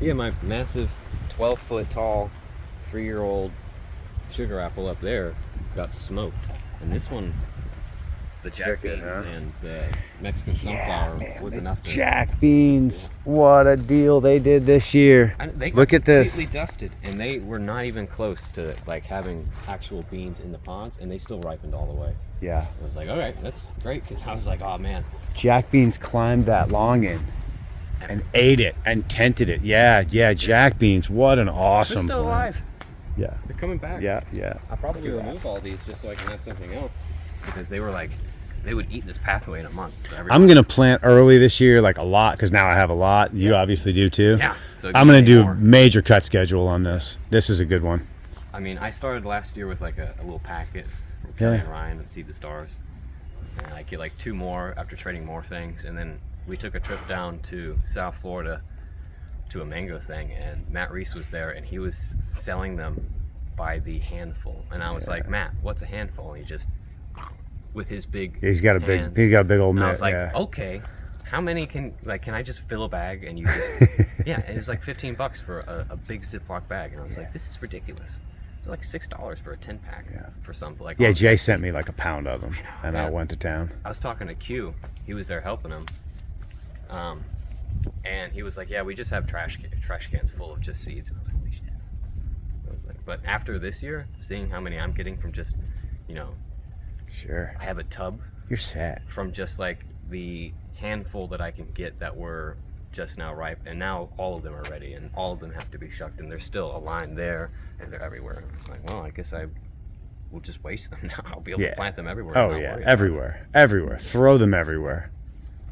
Yeah, my massive 12-foot tall, 3-year-old sugar apple up there got smoked. And this one, the jack Chicken, beans huh? and the Mexican sunflower was enough to... Jack beans. What a deal they did this year. They got Look at this. completely dusted, and they were not even close to like having actual beans in the pods, and they still ripened all the way. Yeah. I was like, all right, that's great, because I was like, oh man. Jack beans climbed that longin and ate it and tented it. Yeah, Jack beans. What an They're awesome still plant. alive. Yeah. They're coming back. Yeah. I'll probably Look at that. remove all these just so I can have something else, because they were like, they would eat this pathway in a month. So I'm gonna plant early this year, like a lot, because now I have a lot. You obviously do too. Yeah. So I'm gonna do more. major cut schedule on this. This is a good one. I mean, I started last year with like a little packet from Yeah. Kelly and Ryan and See the Stars, and I get like 2 more after trading more things, and then we took a trip down to South Florida to a mango thing, and Matt Reese was there, and he was selling them by the handful, and I was like, Matt, what's a handful? And he just, with his big He's got a hands, big old and I mitt. was like, Yeah. okay, how many can I just fill a bag and you just yeah, it was like $15 for a big Ziploc bag, and I was like, this is ridiculous. It's like $6 for a 10-pack for some like. Yeah, Jay sent me like a pound of them, and I yeah. went to town. I was talking to Q, he was there helping him, and he was like, yeah, we just have trash cans full of just seeds, and I was like, holy shit. I was like, but after this year, seeing how many I'm getting from just, you know, Sure. I have a tub You're set. from just like the handful that I can get that were just now ripe, and now all of them are ready, and all of them have to be shucked, and there's still a line there, and they're everywhere. I'm like, well, I guess I will just waste them now. I'll be able to plant them everywhere. Oh yeah, everywhere. Throw them everywhere.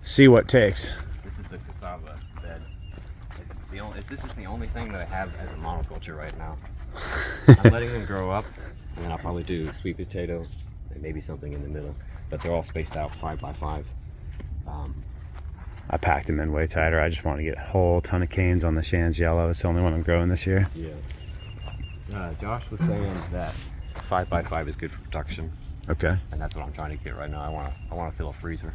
See what takes. This is the cassava bed. This is the only thing that I have as a monoculture right now. I'm letting them grow up, and then I'll probably do sweet potato and maybe something in the middle, but they're all spaced out 5 by 5. I packed them in way tighter. I just want to get a whole ton of canes on the Shan's Yellow. It's the only one I'm growing this year. Yeah. Josh was saying that 5 by 5 is good for production. Okay. And that's what I'm trying to get right now. I want to fill a freezer.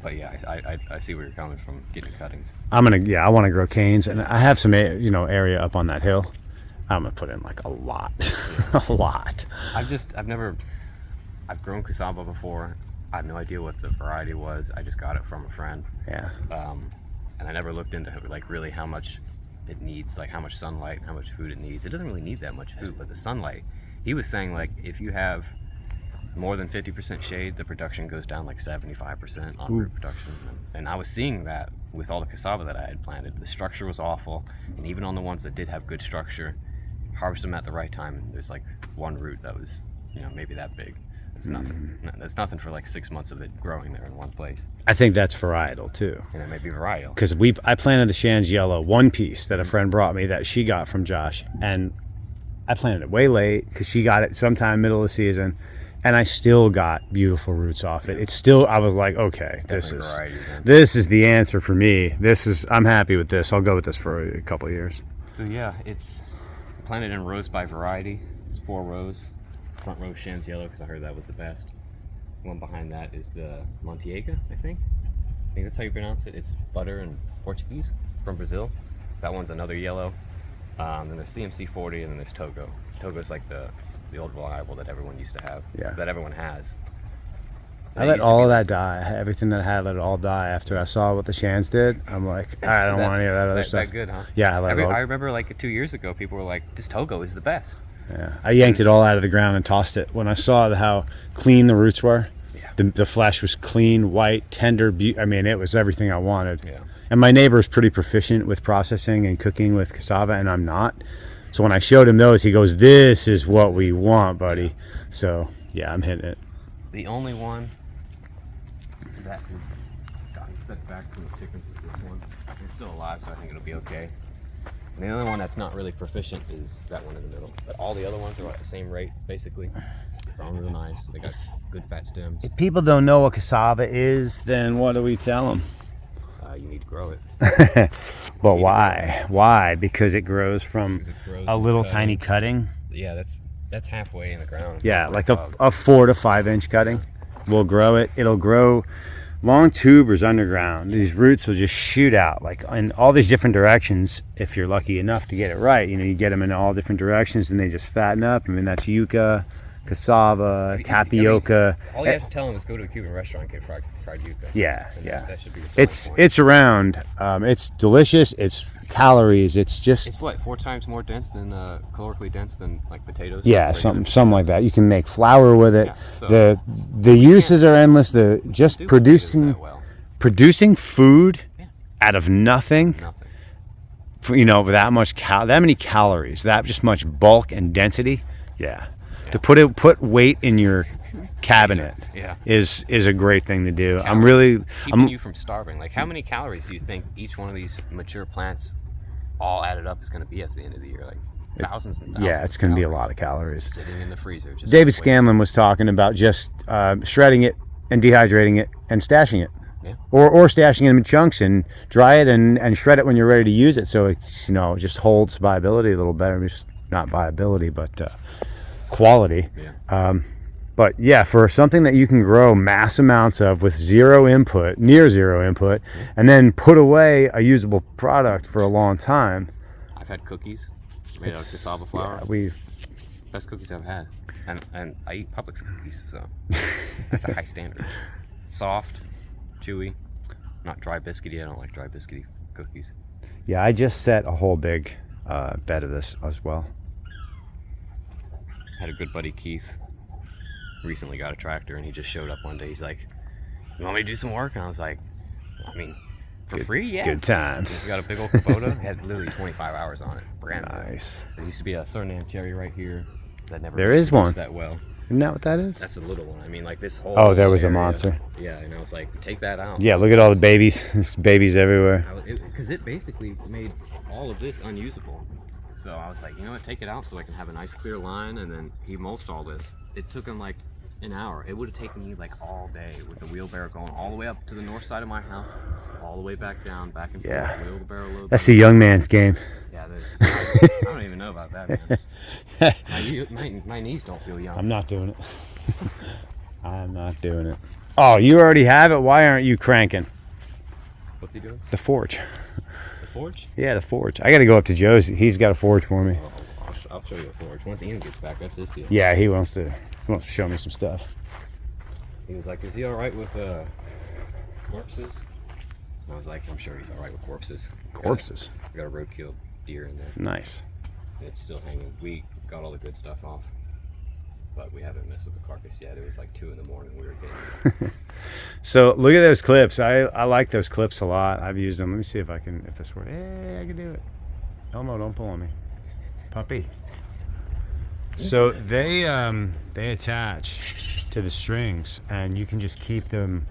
But yeah, I see where you're coming from, getting cuttings. I want to grow canes, and I have some area up on that hill. I'm gonna put in like a lot, a lot. I've grown cassava before. I have no idea what the variety was. I just got it from a friend. Yeah. And I never looked into like really how much it needs, like how much sunlight, how much food it needs. It doesn't really need that much food, but the sunlight. He was saying like if you have more than 50% shade, the production goes down like 75% on root production. And I was seeing that with all the cassava that I had planted. The structure was awful, and even on the ones that did have good structure, harvest them at the right time, and there's like one root that was, maybe that big. It's nothing. That's nothing for like 6 months of it growing there in one place. I think that's varietal too. And it may be varietal. Because I planted the Shan's Yellow one piece that a friend brought me that she got from Josh, and I planted it way late because she got it sometime middle of the season, and I still got beautiful roots off it. It's still, I was like, okay, this is the answer for me. I'm happy with this. I'll go with this for a couple of years. So yeah, it's planted in rows by variety. 4 rows. Front row Shan's Yellow because I heard that was the best. One behind that is the Montiega, I think that's how you pronounce it. It's butter in Portuguese from Brazil. That one's another yellow. Then there's CMC 40, and then there's Togo. Togo's like the old reliable that everyone used to have. Yeah. That everyone has. I let all of that die. Everything that I had, let it all die after I saw what the Shans did. I'm like, I don't want any of that other stuff. That good, huh? Yeah, I remember like 2 years ago, people were like, "This Togo is the best." Yeah, I yanked it all out of the ground and tossed it. When I saw how clean the roots were, the flesh was clean, white, tender. I mean, it was everything I wanted. Yeah. And my neighbor is pretty proficient with processing and cooking with cassava, and I'm not. So when I showed him those, he goes, "This is what we want, buddy." Yeah. So yeah, I'm hitting it. The only one that has gotten set back from the chickens is this one. It's still alive, so I think it'll be okay. And the only one that's not really proficient is that one in the middle. But all the other ones are at the same rate, basically. They're growing real nice. They got good fat stems. If people don't know what cassava is, then what do we tell them? You need to grow it. But why? Why? Because it grows from a little tiny cutting? Yeah, that's halfway in the ground. Yeah, like a 4 to 5 inch cutting. We'll grow it. It'll grow long tubers underground. These roots will just shoot out like in all these different directions. If you're lucky enough to get it right, you get them in all different directions, and they just fatten up. I mean, that's yucca, cassava, tapioca. All you have to tell them is go to a Cuban restaurant and get fried yucca. Yeah. That should be the it's around. It's delicious. It's calories. It's just. It's what, 4 times more dense than calorically dense than like potatoes. Yeah, something like that. You can make flour with it. Yeah, so the uses are endless. Producing food out of nothing. For, with that much that many calories, that just much bulk and density. Yeah. To put weight in your cabinet is a great thing to do. Keeping you from starving. Like, how many calories do you think each one of these mature plants all added up is going to be at the end of the year? Like thousands and thousands. Yeah, it's going to be a lot of calories. Sitting in the freezer. David Scanlon was talking about just shredding it and dehydrating it and stashing it. Yeah. Or stashing it in chunks and dry it and shred it when you're ready to use it. So it's just holds viability a little better. Just not viability, but quality. Yeah. But yeah, for something that you can grow mass amounts of with near zero input, and then put away a usable product for a long time. I've had cookies made out of cassava flour. Yeah, best cookies I've had, and I eat Publix cookies, so that's a high standard. Soft, chewy, not dry biscuity. I don't like dry biscuity cookies. Yeah, I just set a whole big bed of this as well. had a good buddy, Keith, recently got a tractor, and he just showed up one day. He's like, "You want me to do some work?" And I was like, "I mean, for free, yeah." Good times. We got a big old Kubota. It had literally 25 hours on it. Brand new. Nice. There used to be a Suriname cherry right here that never There really is one. produced that well. Isn't that what that is? That's a little one. I mean, like this whole. Oh, there was a area. monster. Yeah, and I was like, take that out. Yeah, look at all the babies. There's babies everywhere. Because it basically made all of this unusable. So I was like, you know what, take it out so I can have a nice clear line. And then he mulched all this. It took him like an hour. It would have taken me like all day with the wheelbarrow going all the way up to the north side of my house, all the way back down, back and forth. Yeah. Wheelbarrow load. That's a young man's game. Yeah, I don't even know about that, man. My knees don't feel young. I'm not doing it. I'm not doing it. Oh, you already have it? Why aren't you cranking? What's he doing? The forge. The forge? Yeah, the forge. I got to go up to Joe's. He's got a forge for me. Oh, I'll show you the forge. Once Ian gets back, that's his deal. Yeah, he wants to show me some stuff. He was like, is he all right with corpses? And I was like, I'm sure he's all right with corpses. Corpses? We got a roadkill deer in there. Nice. And it's still hanging. We got all the good stuff off, but we haven't messed with the carcass yet. It was like 2 in the morning. We were getting So look at those clips. I like those clips a lot. I've used them. Let me see if this works. Hey, I can do it. Elmo, don't pull on me. Puppy. So they attach to the strings, and you can just keep them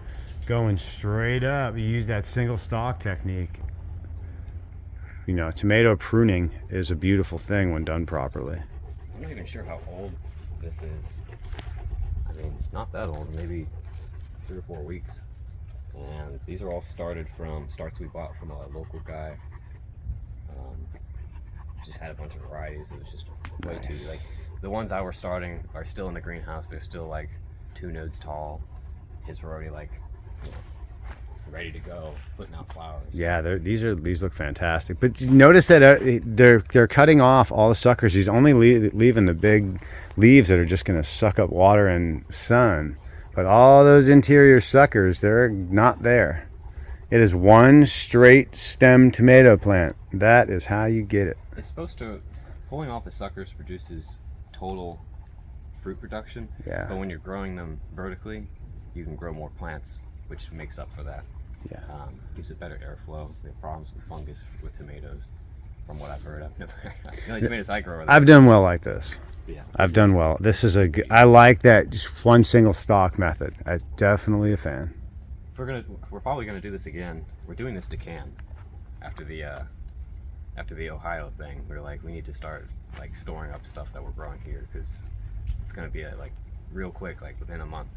going straight up. You use that single stalk technique. You know, tomato pruning is a beautiful thing when done properly. I'm not even sure how old this is. I mean, not that old, maybe 3 or 4 weeks. And these are all starts we bought from a local guy. Just had a bunch of varieties. It was just way too, like, the ones I were starting are still in the greenhouse. They're still like 2 nodes tall. His were already like, you know, ready to go, putting out flowers. Yeah, these look fantastic. But you notice that they're cutting off all the suckers. He's only leaving the big leaves that are just going to suck up water and sun. But all those interior suckers, they're not there. It is one straight stem tomato plant. That is how you get it. It's supposed to, pulling off the suckers produces total fruit production. Yeah. But when you're growing them vertically, you can grow more plants, which makes up for that. Yeah. Gives it better airflow. We have problems with fungus with tomatoes, from what I've heard. The only tomatoes I grow are I've done well like this. Yeah. I've done well. This is I like that just one single stalk method. I'm definitely a fan. We're probably gonna do this again. We're doing this decant after the Ohio thing. We were like, we need to start like storing up stuff that we're growing here, because it's gonna be like real quick, like within a month.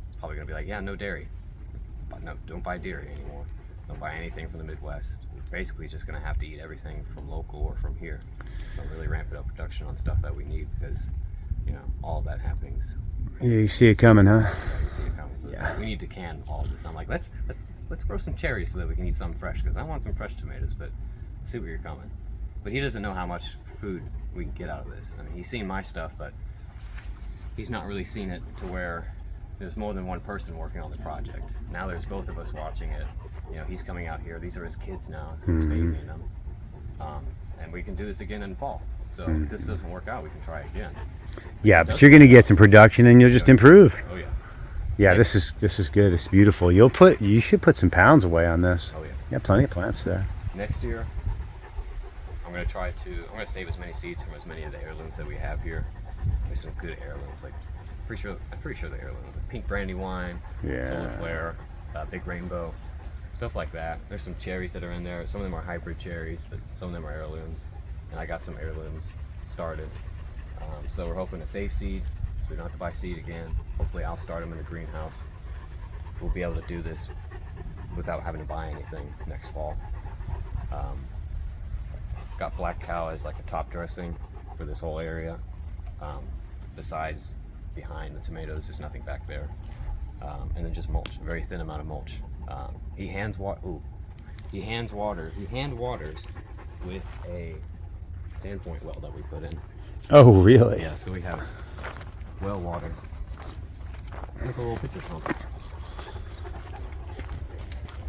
It's probably gonna be like, yeah, no dairy. No, don't buy dairy anymore. Don't buy anything from the Midwest. We're basically just gonna have to eat everything from local or from here. Don't really ramp it up production on stuff that we need, because you know all of that happenings. Yeah, you see it coming, huh? Yeah, you see it coming. So it's like, we need to can all of this. I'm like, let's grow some cherries so that we can eat something fresh, because I want some fresh tomatoes. But I see where you're coming. But he doesn't know how much food we can get out of this. I mean, he's seen my stuff, but he's not really seen it to where there's more than one person working on the project. Now there's both of us watching it. You know, he's coming out here. These are his kids now, so he's babying them. And we can do this again in fall. So if this doesn't work out, we can try again. Yeah, but you're gonna get some production and you'll just improve. Oh yeah. Yeah, this is good. It's beautiful. You should put some pounds away on this. Oh yeah. Yeah, plenty of plants there. Next year, I'm gonna save as many seeds from as many of the heirlooms that we have here. There's some good heirlooms, like I'm pretty sure the heirlooms, like pink brandywine, solar flare, big rainbow, stuff like that. There's some cherries that are in there. Some of them are hybrid cherries, but some of them are heirlooms. And I got some heirlooms started. So we're hoping to save seed, so we don't have to buy seed again. Hopefully I'll start them in the greenhouse. We'll be able to do this without having to buy anything next fall. Got black cow as like a top dressing for this whole area. Besides behind the tomatoes, there's nothing back there. And then just mulch, a very thin amount of mulch. He hand waters with a sandpoint well that we put in. Oh, really? Yeah, so we have well water. Look, a little pitcher pump.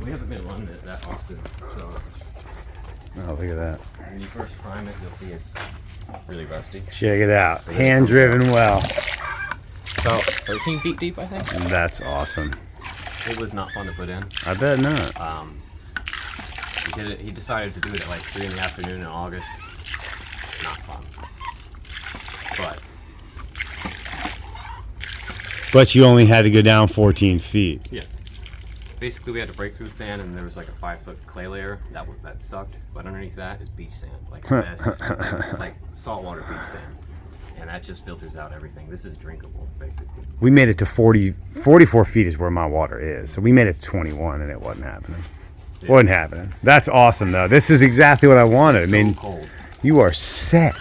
We haven't been running it that often, so Oh, look at that. when you first prime it, you'll see it's really rusty. Check it out. Hand-driven well. So 13 feet deep, I think. That's awesome. It was not fun to put in. I bet not. He decided to do it at like 3 in the afternoon in August. Not fun. But you only had to go down 14 feet. Yeah. Basically, we had to break through the sand, and there was like a 5-foot clay layer that sucked. But underneath that is beach sand, like the best, like saltwater beach sand, and that just filters out everything. This is drinkable, basically. We made it to 44 feet is where my water is. So we made it to 21, and it wasn't happening. Yeah. Wasn't happening. That's awesome, though. This is exactly what I wanted. It's I mean, so cold. You are set.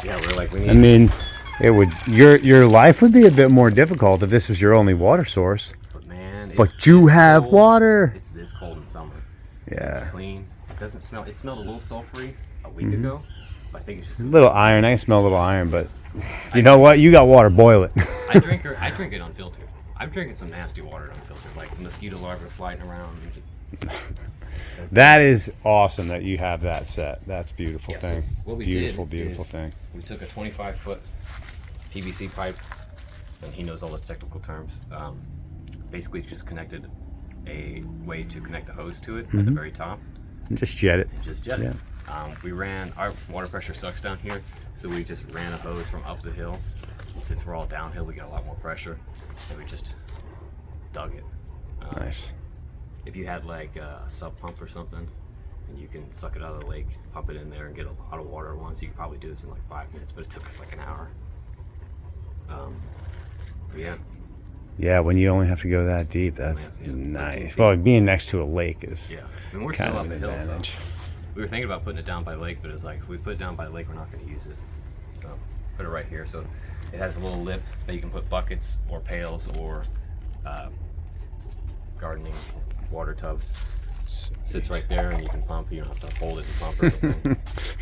Yeah, we're like, we need. I mean, it would your life would be a bit more difficult if this was your only water source. But man, but you have cold. water. It's this cold in summer. Yeah. It's clean. It doesn't smell. It smelled a little sulfury a week ago. But I think it's just a little iron. I can smell a little iron, but you know what? You got water. Boil it. I drink it unfiltered. I'm drinking some nasty water unfiltered, like mosquito larvae flying around. That is awesome that you have that set. That's a beautiful Yeah, thing. So what we beautiful did thing. We took a 25-foot PVC pipe, and he knows all the technical terms. Basically, just connected a way to connect a hose to it at the very top. And just jet it. And just jet it. We ran, our water pressure sucks down here, so we just ran a hose from up the hill. And since we're all downhill, we get a lot more pressure, and we just dug it. Nice. If you had like a sub pump or something, and you can suck it out of the lake, pump it in there, and get a lot of water at once, you could probably do this in like 5 minutes, but it took us like an hour. Yeah. Yeah, when you only have to go that deep, that's nice. Well, being next to a lake is and we're kind still of up an the hill. So advantage. we were thinking about putting it down by the lake, but it's like if we put it down by the lake, we're not going to use it. So put it right here. So it has a little lip that you can put buckets or pails or gardening water tubs. Sits right there, and you can pump. You don't have to hold it and pump or anything.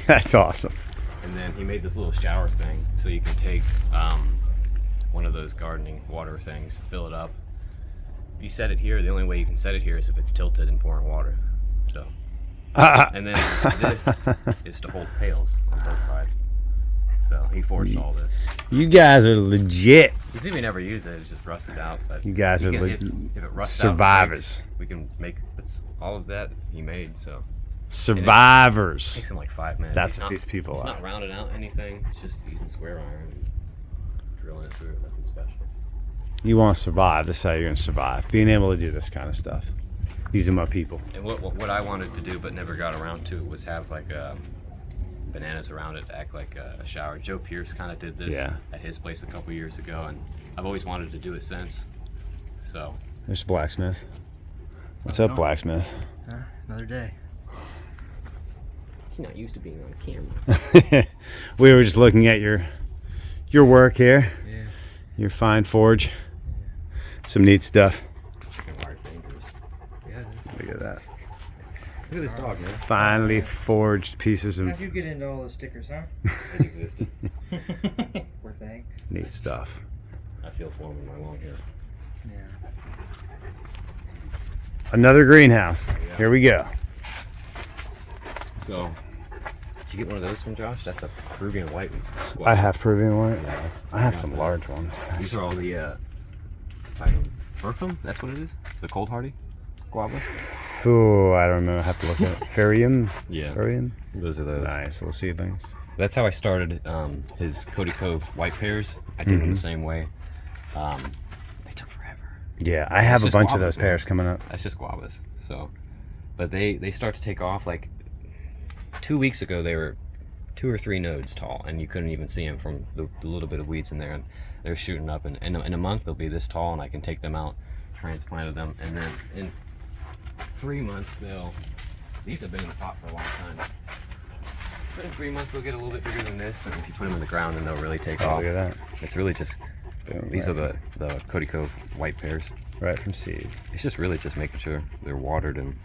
That's awesome. And then he made this little shower thing, so you can take one of those gardening water things, fill it up. If you set it here, the only way you can set it here is if it's tilted and pouring water. So, and then this is to hold pails on both sides. So he forced all this. You guys are legit. You see, we never use it; it's just rusted out. But You guys are if it rusts out, survivors. we can make all of that he made. So Survivors. it takes him like 5 minutes. That's what these people It's are. not rounded out anything. It's just using square iron and drilling it through. Nothing special. You want to survive. This is how you're going to survive. Being able to do this kind of stuff. These are my people. And what I wanted to do but never got around to was have like bananas around it to act like a shower. Joe Pierce kind of did this at his place a couple years ago, and I've always wanted to do it since. So There's Blacksmith. What's up, Blacksmith? Another day. he's not used to being on camera. We were just looking at your work here. Yeah. Your fine forge. Some neat stuff. Yeah, Look at that. Look at this dog, man. Finely forged pieces how'd of you get into all the stickers, huh? It existed. Poor thing. neat stuff. I feel for him in my long hair. Yeah. Another greenhouse. Yeah. Here we go. So, did you get one of those from Josh? That's a Peruvian white squash. I have Peruvian white. Yeah, I have some large ones. These are all the Berthum, that's what it is? The cold hardy guava? Oh, I don't remember. I have to look at it. Ferium? Yeah. Ferium? Those are those. Nice little seedlings. That's how I started his Cody Cove white pears. I did them the same way. They took forever. Yeah, I have a just bunch of guavas, those pears coming up. That's just guavas. So, but they start to take off. Like 2 weeks ago, they were 2 or 3 nodes tall, and you couldn't even see them from the little bit of weeds in there. And they're shooting up, and in a month they'll be this tall, and I can take them out, transplanted them, and then in 3 months these have been in the pot for a long time. But in 3 months they'll get a little bit bigger than this, and if you put them in the ground, then they'll really take Oh, off. look at that. It's really just Boom, these right are the Cody Cove white pears. Right from seed. It's just really just making sure they're watered and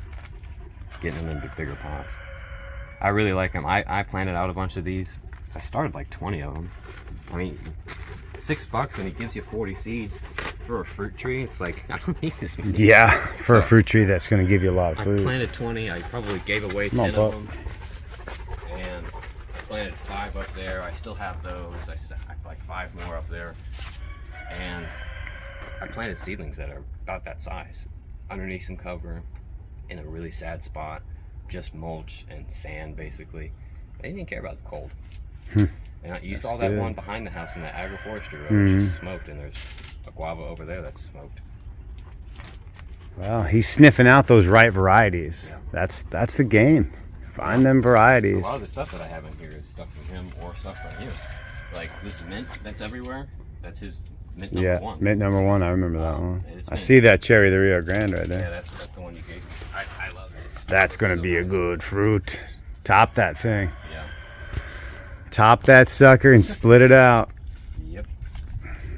getting them in bigger pots. I really like them. I planted out a bunch of these. I started like 20 of them. I mean, $6 and he gives you 40 seeds for a fruit tree. It's like, I don't need this many. Yeah, for a fruit tree that's going to give you a lot of I food. planted 20. I probably gave away Come on, 10 of pup. them. And I planted 5 up there. I still have those. I have like 5 more up there. And I planted seedlings that are about that size, underneath some cover, in a really sad spot, just mulch and sand basically. They didn't care about the cold. And you saw that one behind the house in the Agroforestry road, it's just smoked, and there's a guava over there that's smoked. Well, he's sniffing out those right varieties. Yeah. That's the game. Find them varieties. A lot of the stuff that I have in here is stuff from him or stuff from you. Like this mint that's everywhere, that's his mint number 1. Yeah, mint number 1, I remember that one. I see that cherry, the Rio Grande right there. Yeah, that's the one you gave me. I love this. That's going to be a good fruit. Top that thing. Yeah. Top that sucker and split it out. Yep.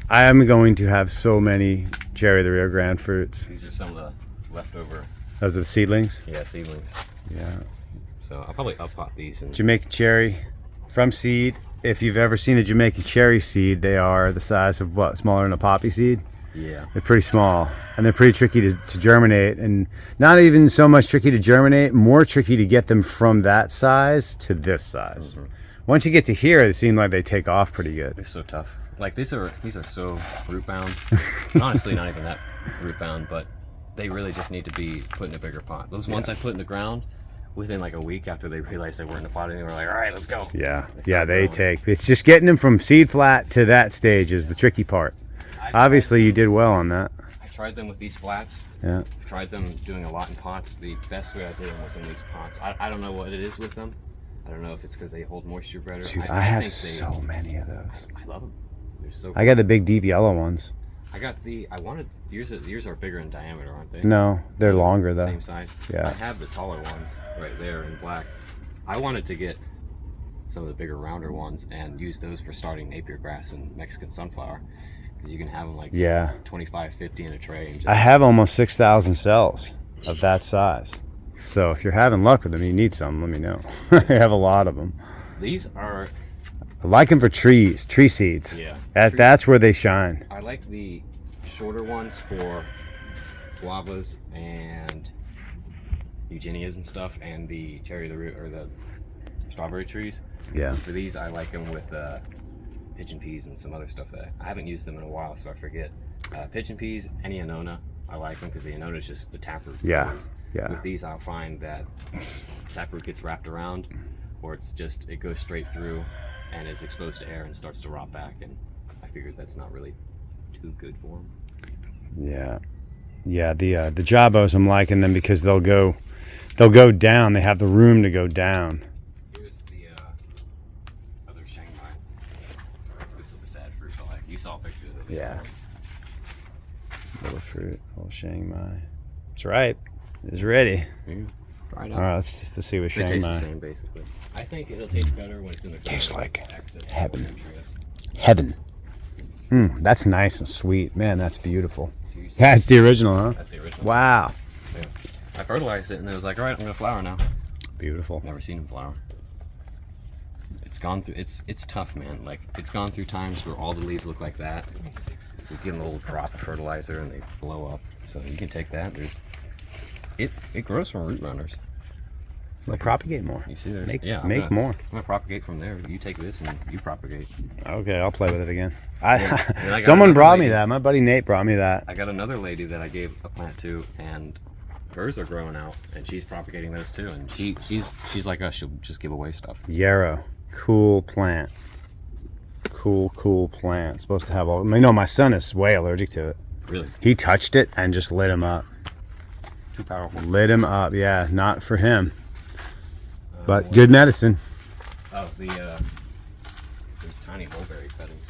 I am going to have so many cherry, the Rio Grande fruits. These are some of the leftover. Those are the seedlings? Yeah, seedlings. Yeah. So I'll probably up pot these. And Jamaican cherry from seed. If you've ever seen a Jamaican cherry seed, they are the size of what? Smaller than a poppy seed? Yeah. They're pretty small, and they're pretty tricky to germinate, and not even so much tricky to germinate, more tricky to get them from that size to this size. Once you get to here, they seem like they take off pretty good. They're so tough. Like these are so root bound. Honestly, not even that root bound, but they really just need to be put in a bigger pot. Those ones I put in the ground, within like a week after they realized they weren't in the pot, and they were like, all right, let's go. Yeah, they take. It's just getting them from seed flat to that stage is the tricky part. Obviously, you did well on that. I tried them with these flats. Yeah. I tried them doing a lot in pots. The best way I did them was in these pots. I don't know what it is with them. I don't know if it's because they hold moisture better. Dude, I have so many of those. I love them. They're so cool. I got the big deep yellow ones. Yours are bigger in diameter, aren't they? No, they're longer though. Same size. Yeah. I have the taller ones right there in black. I wanted to get some of the bigger, rounder ones and use those for starting Napier grass and Mexican sunflower, because you can have them like 25, 50 in a tray. And just... I have almost 6,000 cells of that size. So if you're having luck with them, you need some, let me know. I have a lot of them. These are... I like them for tree seeds. Yeah. That's where they shine. I like the shorter ones for guavas and eugenias and stuff, and the cherry the root or the strawberry trees. Yeah. For these, I like them with pigeon peas and some other stuff that I haven't used them in a while, so I forget. Pigeon peas, any Annona, I like them because the Annona is just the taproot. Yeah. Yeah. With these, I'll find that taproot gets wrapped around, or it goes straight through and is exposed to air and starts to rot back, and I figured that's not really too good for them. Yeah. Yeah, the Jabos, I'm liking them because they'll go down. They have the room to go down. Here's the other Shanghai. This is a sad fruit, but like you saw pictures of it. Yeah. Little fruit, little Chiang Mai. It's ripe. It's ready. Try it out. All right, let's see what Chiang It tastes Mai. the same, basically. I think it'll taste better when it's in the ground. Tastes like Access to heaven. nutrients. Heaven. That's nice and sweet. Man, that's beautiful. Seriously. That's the original, huh? That's the original. Wow. Yeah. I fertilized it, and it was like, all right, I'm gonna flower now. Beautiful. Never seen them flower. It's gone through. It's tough, man. Like it's gone through times where all the leaves look like that. You get a little drop of fertilizer, and they blow up. So you can take that. It grows from root runners. So propagate more. You see, there's Make more. I'm gonna propagate from there. You take this and you propagate. Okay, I'll play with it again. I Someone brought me that. My buddy Nate brought me that. I got another lady that I gave a plant to, and hers are growing out, and she's propagating those too. And she's like us. She'll just give away stuff. Yarrow, cool plant. Cool plant. It's supposed to have all. My son is way allergic to it. Really? He touched it and just lit him up. Too powerful. Lit him up. Yeah, not for him. But good medicine. Oh, those tiny mulberry cuttings.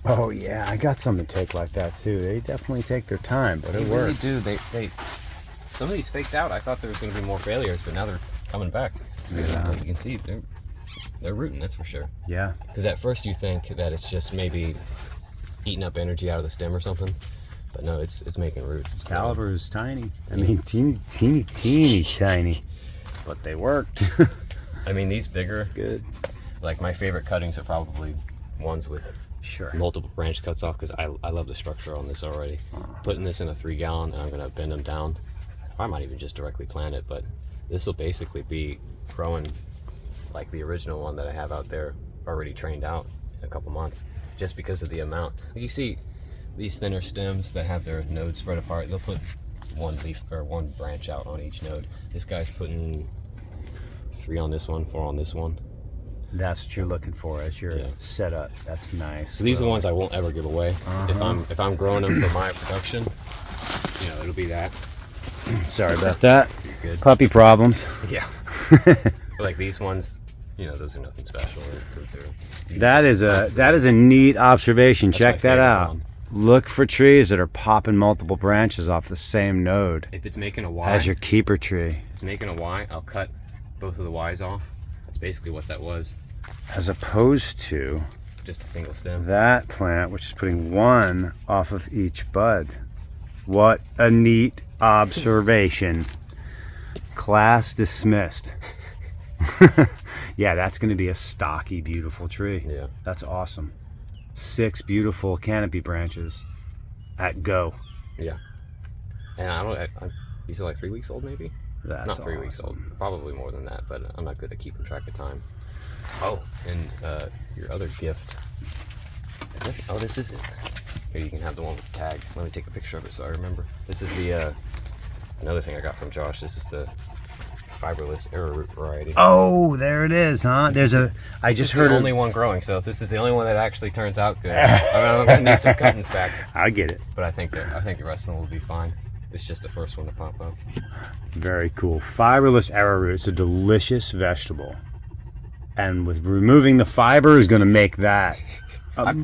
Oh yeah, I got some to take like that too. They definitely take their time, but it works. Really do. They some of these faked out. I thought there was going to be more failures, but now they're coming back. Yeah. You can see they're rooting. That's for sure. Yeah. Because at first you think that it's just maybe eating up energy out of the stem or something, but no, it's making roots. It's Caliber is tiny. I mean, teeny tiny. But they worked. I mean, these bigger. That's good. Like my favorite cuttings are probably ones with multiple branch cuts off, because I love the structure on this already. Putting this in a 3-gallon, and I'm gonna bend them down. I might even just directly plant it, but this will basically be growing like the original one that I have out there already trained out in a couple months, just because of the amount. You see these thinner stems that have their nodes spread apart, they'll put one leaf or one branch out on each node. This guy's putting 3 on this one, 4 on this one. That's what you're looking for as your Yeah. setup. That's nice. So these are the ones I won't ever give away. If I'm growing them for my production, you know, it'll be that. Sorry about that. You're good. Puppy problems. Yeah. But like these ones, you know, those are nothing special. Those are, That is a neat observation. That's Check my that favorite out. one. Look for trees that are popping multiple branches off the same node if it's making a Y, as your keeper tree, it's making a Y, I'll cut both of the Ys off. That's basically what that was. as opposed to Just a single stem. that plant, which is putting one off of each bud. What a neat observation. Class dismissed. Yeah, that's going to be a stocky, beautiful tree. Yeah. That's awesome. 6 beautiful canopy branches at go. Yeah. And I don't. These are like 3 weeks old, maybe. That's Not 3 weeks old. awesome. Probably more than that, but I'm not good at keeping track of time. Oh, and your other gift. Is that, oh, this is it. Here, you can have the one with the tag. Let me take a picture of it so I remember. This is the another thing I got from Josh. This is the fiberless arrowroot variety. Oh, there it is, huh? There's a. I just heard the of- only one growing, so if this is the only one that actually turns out good, I'm gonna need some cuttings back. I get it. But I think the rest of them will be fine. It's just the first one to pop up. Very cool. Fiberless arrowroot. It's a delicious vegetable, and with removing the fiber is going to make that.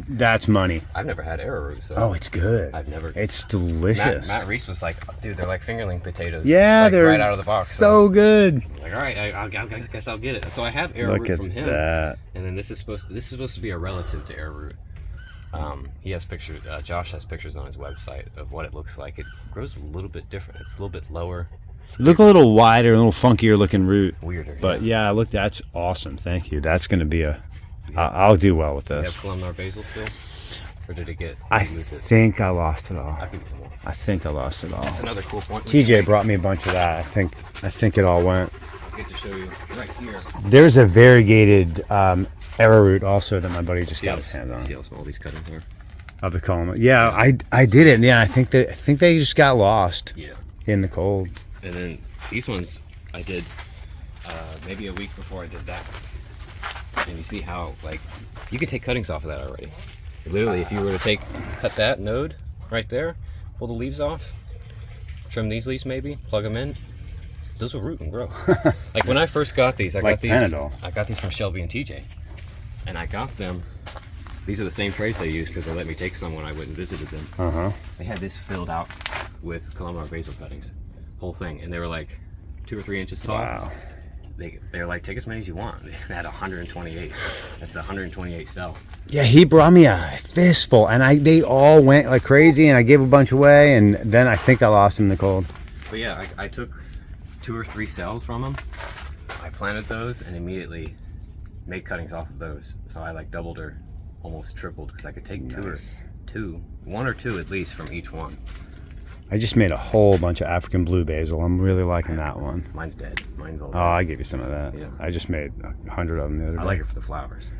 That's money. I've never had arrowroot, so Oh, it's good. I've never. It's delicious. Matt Reese was like, dude, they're like fingerling potatoes. Yeah, like, they're right out of the box. so good. Like, all right, I guess I'll get it. So I have Look arrowroot at from him, that. and then this is supposed to be a relative to arrowroot. He has pictures. Josh has pictures on his website of what it looks like. It grows a little bit different. It's a little bit lower, Look a little wider, a little funkier looking root. weirder. But yeah, look, that's awesome. Thank you. That's going to be a. I'll do well with You this. have columnar basil still, or did it get? I lose it? think I lost it all. I'll give you some more. I think I lost it all. That's another cool point. TJ brought me a bunch of that. I think it all went. I get to show you right here. There's a variegated arrowroot also that my buddy just got his hands on. See how small these cuttings are? Of the column. Yeah, I did it. Yeah, I think they just got lost Yeah. in the cold. And then these ones I did maybe a week before I did that. And you see how, like, you can take cuttings off of that already. Literally, if you were to cut that node right there, pull the leaves off, trim these leaves maybe, plug them in, those will root and grow. Like when I first got these, I Like got these from Shelby and TJ. And I got them, these are the same trays they used because they let me take some when I went and visited them. Uh-huh. They had this filled out with columnar basil cuttings, whole thing, and they were like 2 or 3 inches tall. Wow. They were like, take as many as you want. They had 128. That's 128 cell. Yeah, he brought me a fistful, and they all went like crazy, and I gave a bunch away, and then I think I lost them in the cold. But yeah, I took 2 or 3 cells from them. I planted those and immediately made cuttings off of those. So I like doubled or almost tripled because I could take Nice. one or two at least from each one. I just made a whole bunch of African blue basil. I'm really liking that one. Mine's dead. Mine's all Oh, dead. I gave you some of that. Yeah. I just made 100 of them the other day. I like it for the flowers.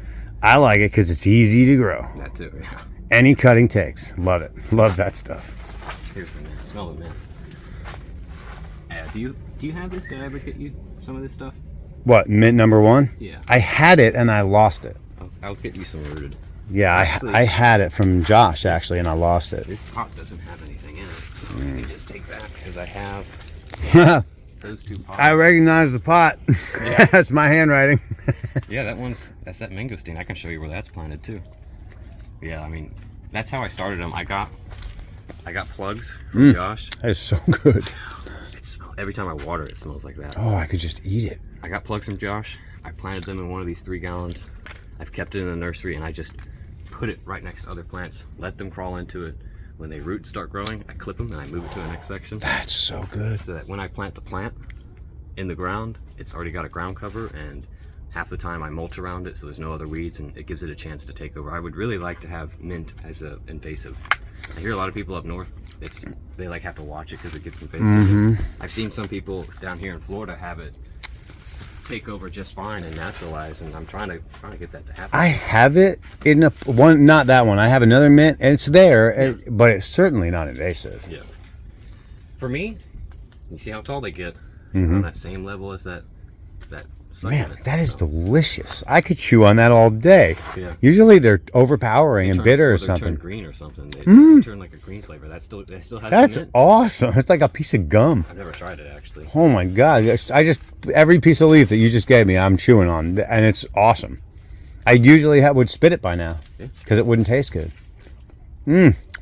I like it because it's easy to grow. That too, yeah. Any cutting takes. Love it. Love that stuff. Here's the mint. Smell the mint. Do you have this? Did I ever get you some of this stuff? What, mint number 1? Yeah. I had it and I lost it. I'll get you some rooted. Yeah, Actually- I had it from Josh actually, and I lost it. This pot doesn't have anything in it, so you can just take that because I have those 2 pots. I recognize the pot. Yeah. That's my handwriting. Yeah, that's that mangosteen. I can show you where that's planted too. Yeah, I mean, that's how I started them. I got plugs from Josh. That is so good. Every time I water it, it smells like that. Oh, I could just eat it. I got plugs from Josh. I planted them in one of these 3 gallons. I've kept it in the nursery and I just put it right next to other plants, let them crawl into it. When they root and start growing, I clip them and I move it to the next section. That's so good. So that when I plant the plant in the ground, it's already got a ground cover, and half the time I mulch around it so there's no other weeds and it gives it a chance to take over. I would really like to have mint as an invasive. I hear a lot of people up north, they like have to watch it because it gets invasive. I've seen some people down here in Florida have it take over just fine and naturalize, and I'm trying to get that to happen. I have it in not that one. I have another mint, and it's there, but it's certainly not invasive. Yeah. For me, you see how tall they get. Mm-hmm. On that same level as that Man, succulent. that is delicious. I could chew on that all day. Yeah. Usually they're overpowering and bitter or They something. turn green or something. They turn like a green flavor. That still has That's the mint. awesome. It's like a piece of gum. I've never tried it actually. Oh my god! I just every piece of leaf that you just gave me, I'm chewing on, and it's awesome. I usually would spit it by now because it wouldn't taste good.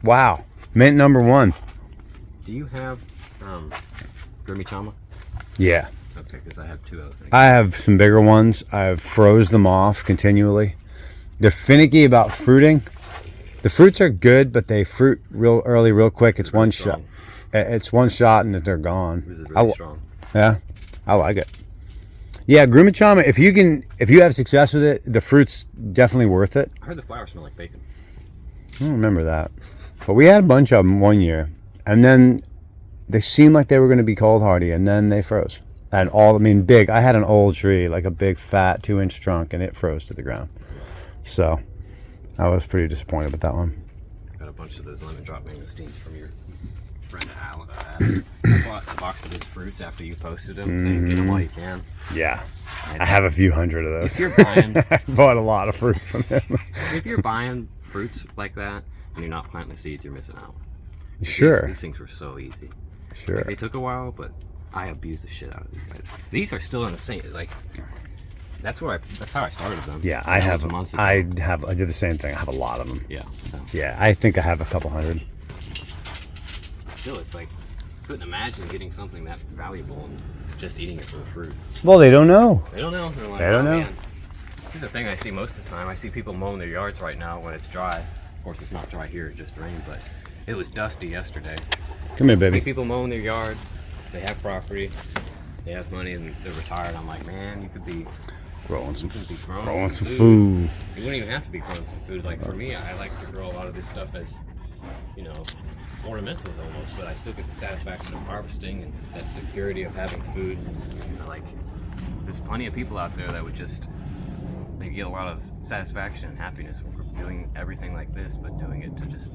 Wow, mint number 1. Do you have Grimmichama? Yeah, Okay, because I have 2 other things. I have some bigger ones. I've froze them off continually. They're finicky about fruiting. The fruits are good, but they fruit real early, real quick. It's one shot. It's one shot and they're gone. This is really strong. Yeah, I like it. Yeah, Grimmichama, if you have success with it, the fruit's definitely worth it. I heard the flowers smell like bacon. I don't remember that. But we had a bunch of them one year, and then they seemed like they were going to be cold hardy, and then they froze. And big. I had an old tree, like a big, fat 2-inch trunk, and it froze to the ground. So I was pretty disappointed with that one. Got a bunch of those lemon drop mangosteens from your friend Adam. I bought a box of his fruits after you posted them, saying get them while you can. Yeah. I have a few hundred of those. If you're buying, I bought a lot of fruit from him. if you're buying fruits like that and you're not planting the seeds, you're missing out. Sure. These things were so easy. Sure. Like, they took a while, but I abused the shit out of these guys. These are still in the same, like, that's how I started them. Yeah, I have months ago. I did the same thing. I have a lot of them. Yeah, so Yeah, I think I have a couple hundred. still, it's like, couldn't imagine getting something that valuable and just eating it for the fruit. Well, they don't know. They don't know. They're like, They don't know. Man. Here's the thing I see most of the time. I see people mowing their yards right now when it's dry. Of course, it's not dry here, it just rained, but it was dusty yesterday. Come here, I see baby. people mowing their yards. They have property. They have money and they're retired. I'm like, man, you could be Growing some growing some food. You wouldn't even have to be growing some food. Like for me, I like to grow a lot of this stuff as, ornamentals almost, but I still get the satisfaction of harvesting and that security of having food. There's plenty of people out there that would they get a lot of satisfaction and happiness from doing everything like this, but doing it to just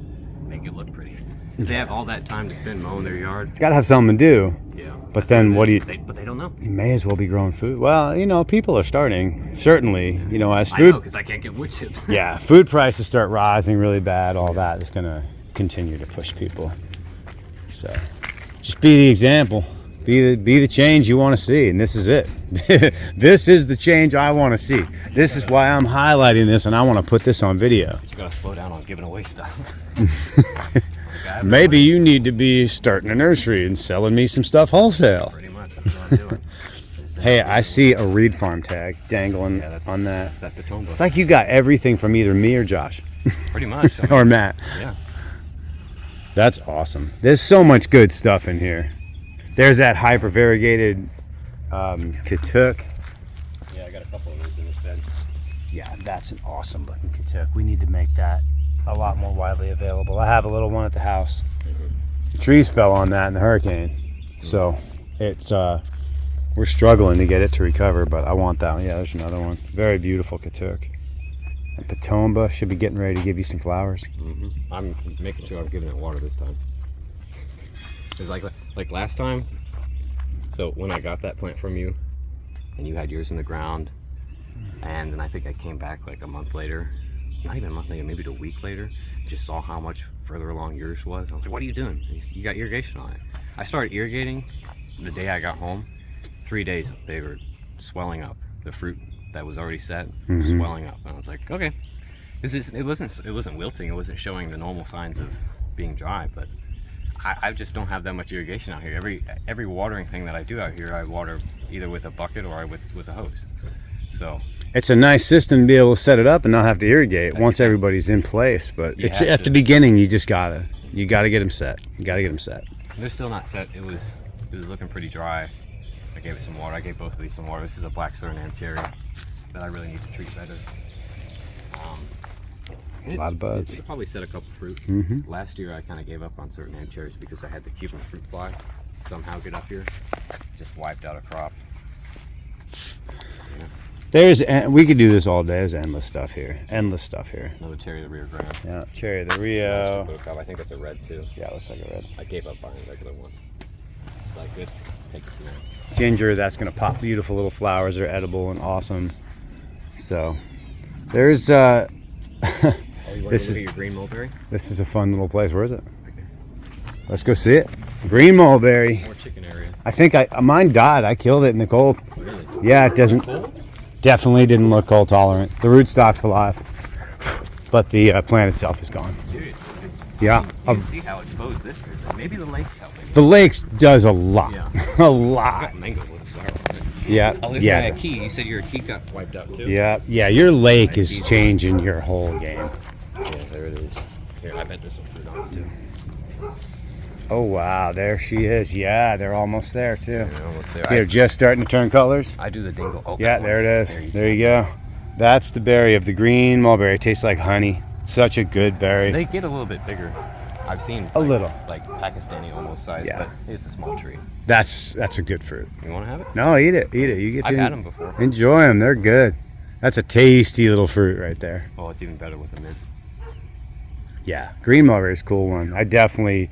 make it look pretty. If they have all that time to spend mowing their yard. Gotta have something to do. Yeah. But then what do you... But they don't know. You may as well be growing food. Well, people are starting. Certainly, as I food... know, because I can't get wood chips. Yeah, food prices start rising really bad. All that is going to continue to push people. So, just be the example. Be the change you want to see, and this is it. This is the change I want to see. This is why I'm highlighting this, and I want to put this on video. You just gotta slow down on giving away stuff. Maybe you need to be starting a nursery and selling me some stuff wholesale. Pretty much, that's what I'm doing. Hey, I see a Reid Farm tag dangling on that. That's that Patomba. It's like you got everything from either me or Josh. Pretty much. Or Matt. Yeah. That's awesome. There's so much good stuff in here. There's that hyper variegated Katuk. Yeah, I got a couple of those in this bed. Yeah, that's an awesome looking Katuk. We need to make that a lot more widely available. I have a little one at the house. The trees fell on that in the hurricane, so it's we're struggling to get it to recover. But I want that one. Yeah, there's another one. Very beautiful Katuk. And Patomba should be getting ready to give you some flowers. Mm-hmm. I'm making sure I'm giving it water this time. It's like last time. So when I got that plant from you, and you had yours in the ground, and then I think I came back like a month later, not even a month later, maybe a week later, just saw how much further along yours was. I was like, "What are you doing?" You got irrigation on it. I started irrigating the day I got home. 3 days they were swelling up. The fruit that was already set, swelling up, and I was like, "Okay, it wasn't wilting. It wasn't showing the normal signs of being dry, but." I just don't have that much irrigation out here. Every watering thing that I do out here, I water either with a bucket or with a hose. So it's a nice system to be able to set it up and not have to irrigate once everybody's in place. But it's at the beginning, you gotta get them set. You gotta get them set. They're still not set. It was looking pretty dry. I gave it some water. I gave both of these some water. This is a black Suriname cherry that I really need to treat better. A lot of buds. It probably set a couple fruit. Last year I kind of gave up on certain Suriname cherries because I had the Cuban fruit fly somehow get up here. Just wiped out a crop. We could do this all day. There's endless stuff here. Endless stuff here. Another cherry of the Rio Grande. Yeah, cherry of the Rio. I think that's a red too. Yeah, looks like a red. I gave up buying a regular one. It's like this. Take it from there. Ginger, that's gonna pop beautiful little flowers. They're edible and awesome. So there's Oh, you want to look at your green mulberry? this is a fun little place. Where is it? Let's go see it. Green mulberry. More chicken area. I think mine died. I killed it in the cold. Really? Yeah, it doesn't. Cold? Definitely didn't look cold tolerant. The rootstock's alive, but the plant itself is gone. Seriously? Yeah. You can see how exposed this is. And maybe the lake's helping. The lakes does a lot. Yeah. A lot. Got mango with a flower on it. Yeah. Oh, this guy at Key. You said your Key got wiped out too? Yeah. Yeah. Your lake is changing your whole game. Yeah, there it is. Here, I bet there's some fruit on it too. Oh wow, there she is. Yeah, they're almost there too. Yeah, almost there. They're just starting to turn colors. I do the dingle. Oh, Yeah, that there one. it is. There you go. That's the berry of the green mulberry. It tastes like honey. Such a good berry. They get a little bit bigger. I've seen A little. like Pakistani almost size, Yeah. but it's a small tree. That's a good fruit. You want to have it? No, eat it. Eat it. You get I've to had them before. enjoy them. They're good. That's a tasty little fruit right there. Oh, it's even better with the mint. Yeah, green mulberry is a cool one. I definitely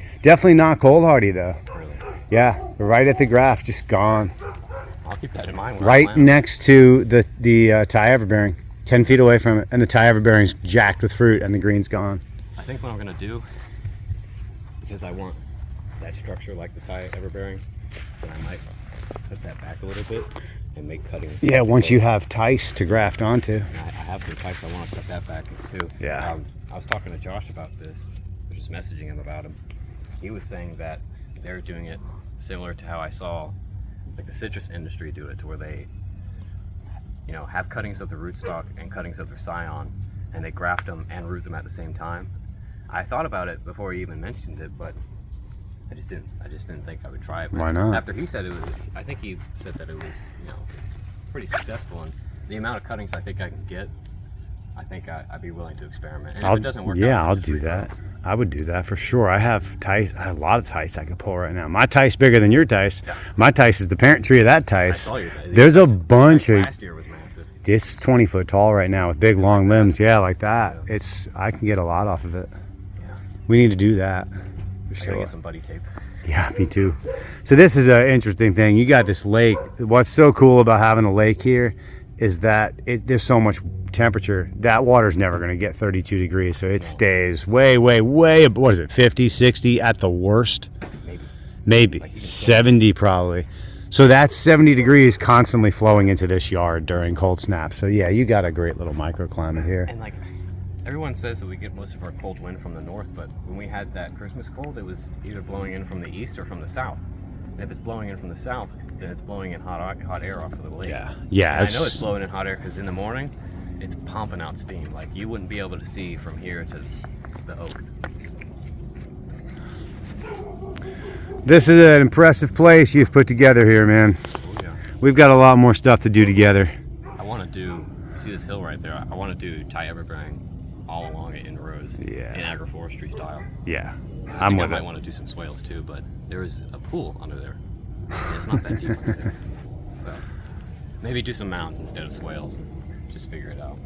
not cold hardy though. Really. Yeah, right at the graft, just gone. I'll keep that in mind. When I Right plant. next to the Thai everbearing, 10 feet away from it, and the Thai everbearing's jacked with fruit, and the green's gone. I think what I'm gonna do, because I want that structure like the Thai everbearing, then I might put that back a little bit and make cuttings. Yeah, once you have Tice to graft onto. And I have some types I want to cut that back too. Yeah. I was talking to Josh about this. I was just messaging him about him. He was saying that they're doing it similar to how I saw like the citrus industry do it, to where they, have cuttings of the rootstock and cuttings of their scion, and they graft them and root them at the same time. I thought about it before he even mentioned it, but I just didn't think I would try it. But Why not? After he said it was, I think he said that it was, pretty successful, and the amount of cuttings I think I can get, I think I'd be willing to experiment. And if it doesn't work out, I'll just do regrow. that. I would do that for sure. I have Tice. I have a lot of Tice I could pull right now. My Tice bigger than your Tice. Yeah. My Tice is the parent tree of that I Tice. saw your There's a bunch of. Last year was massive. It's 20 foot tall right now with big long limbs. Yeah, like that. I can get a lot off of it. Yeah. We need to do that. For I gotta sure. get some buddy tape. Yeah, me too. So this is an interesting thing. You got this lake. What's so cool about having a lake here is that there's so much temperature. That water's never going to get 32 degrees. So it stays way, what is it, 50, 60 at the worst? Maybe. Like 70 probably. So that's 70 degrees constantly flowing into this yard during cold snaps. So yeah, you got a great little microclimate here. And like everyone says that we get most of our cold wind from the north, but when we had that Christmas cold, it was either blowing in from the east or from the south. And if it's blowing in from the south, then it's blowing in hot air off of the lake. Yeah. And I know it's blowing in hot air because in the morning, it's pumping out steam. Like you wouldn't be able to see from here to the oak. This is an impressive place you've put together here, man. Oh, yeah. We've got a lot more stuff to do together. I want to do, you see this hill right there? I want to do Thai everbearing all along it in rows. Yeah. In agroforestry style. Yeah, I I'm think with I it. might want to do some swales too, but there is a pool under there. And it's not that deep under there. So maybe do some mounds instead of swales. Just figure it out.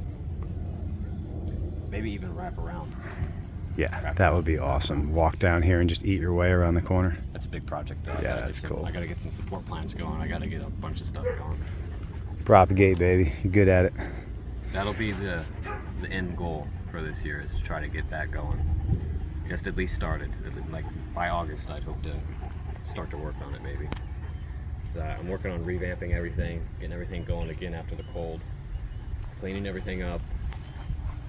Maybe even wrap around. Yeah, that would be awesome. Walk down here and just eat your way around the corner. That's a big project though. Yeah, that's cool. I gotta get some support plans going. I gotta get a bunch of stuff going. Propagate, baby. You're good at it. That'll be the end goal for this year, is to try to get that going. Just at least started. Like by August, I'd hope to start to work on it maybe. I'm working on revamping everything, getting everything going again after the cold, cleaning everything up,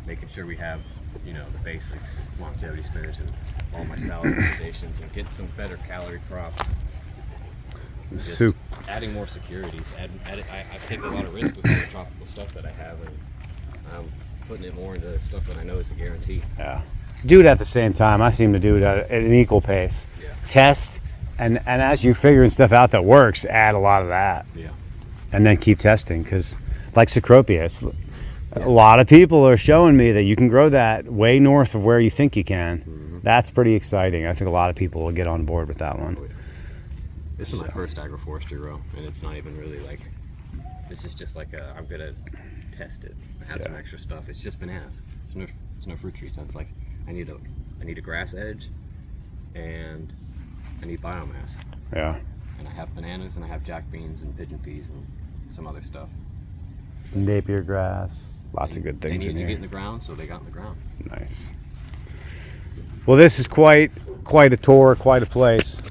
making sure we have, the basics, longevity spinach and all my salad recommendations, and get some better calorie crops. Just Soup. adding more securities. I take a lot of risk with all the tropical stuff that I have, and I'm putting it more into stuff that I know is a guarantee. Yeah. Do it at the same time. I seem to do it at an equal pace. Yeah. Test, and as you're figuring stuff out that works, add a lot of that. Yeah. And then keep testing, because like Cecropia, a lot of people are showing me that you can grow that way north of where you think you can. Mm-hmm. That's pretty exciting. I think a lot of people will get on board with that one. This is my first agroforestry row, and it's not even really like This is just like I'm gonna test it. Add some extra stuff. It's just bananas. There's no fruit trees. So it's like I need a grass edge, and I need biomass. Yeah. And I have bananas, and I have jack beans and pigeon peas and some other stuff. Some Napier grass. Lots of good things they in need to here. get in the ground, so they got in the ground. Nice. Well, this is quite a tour, quite a place.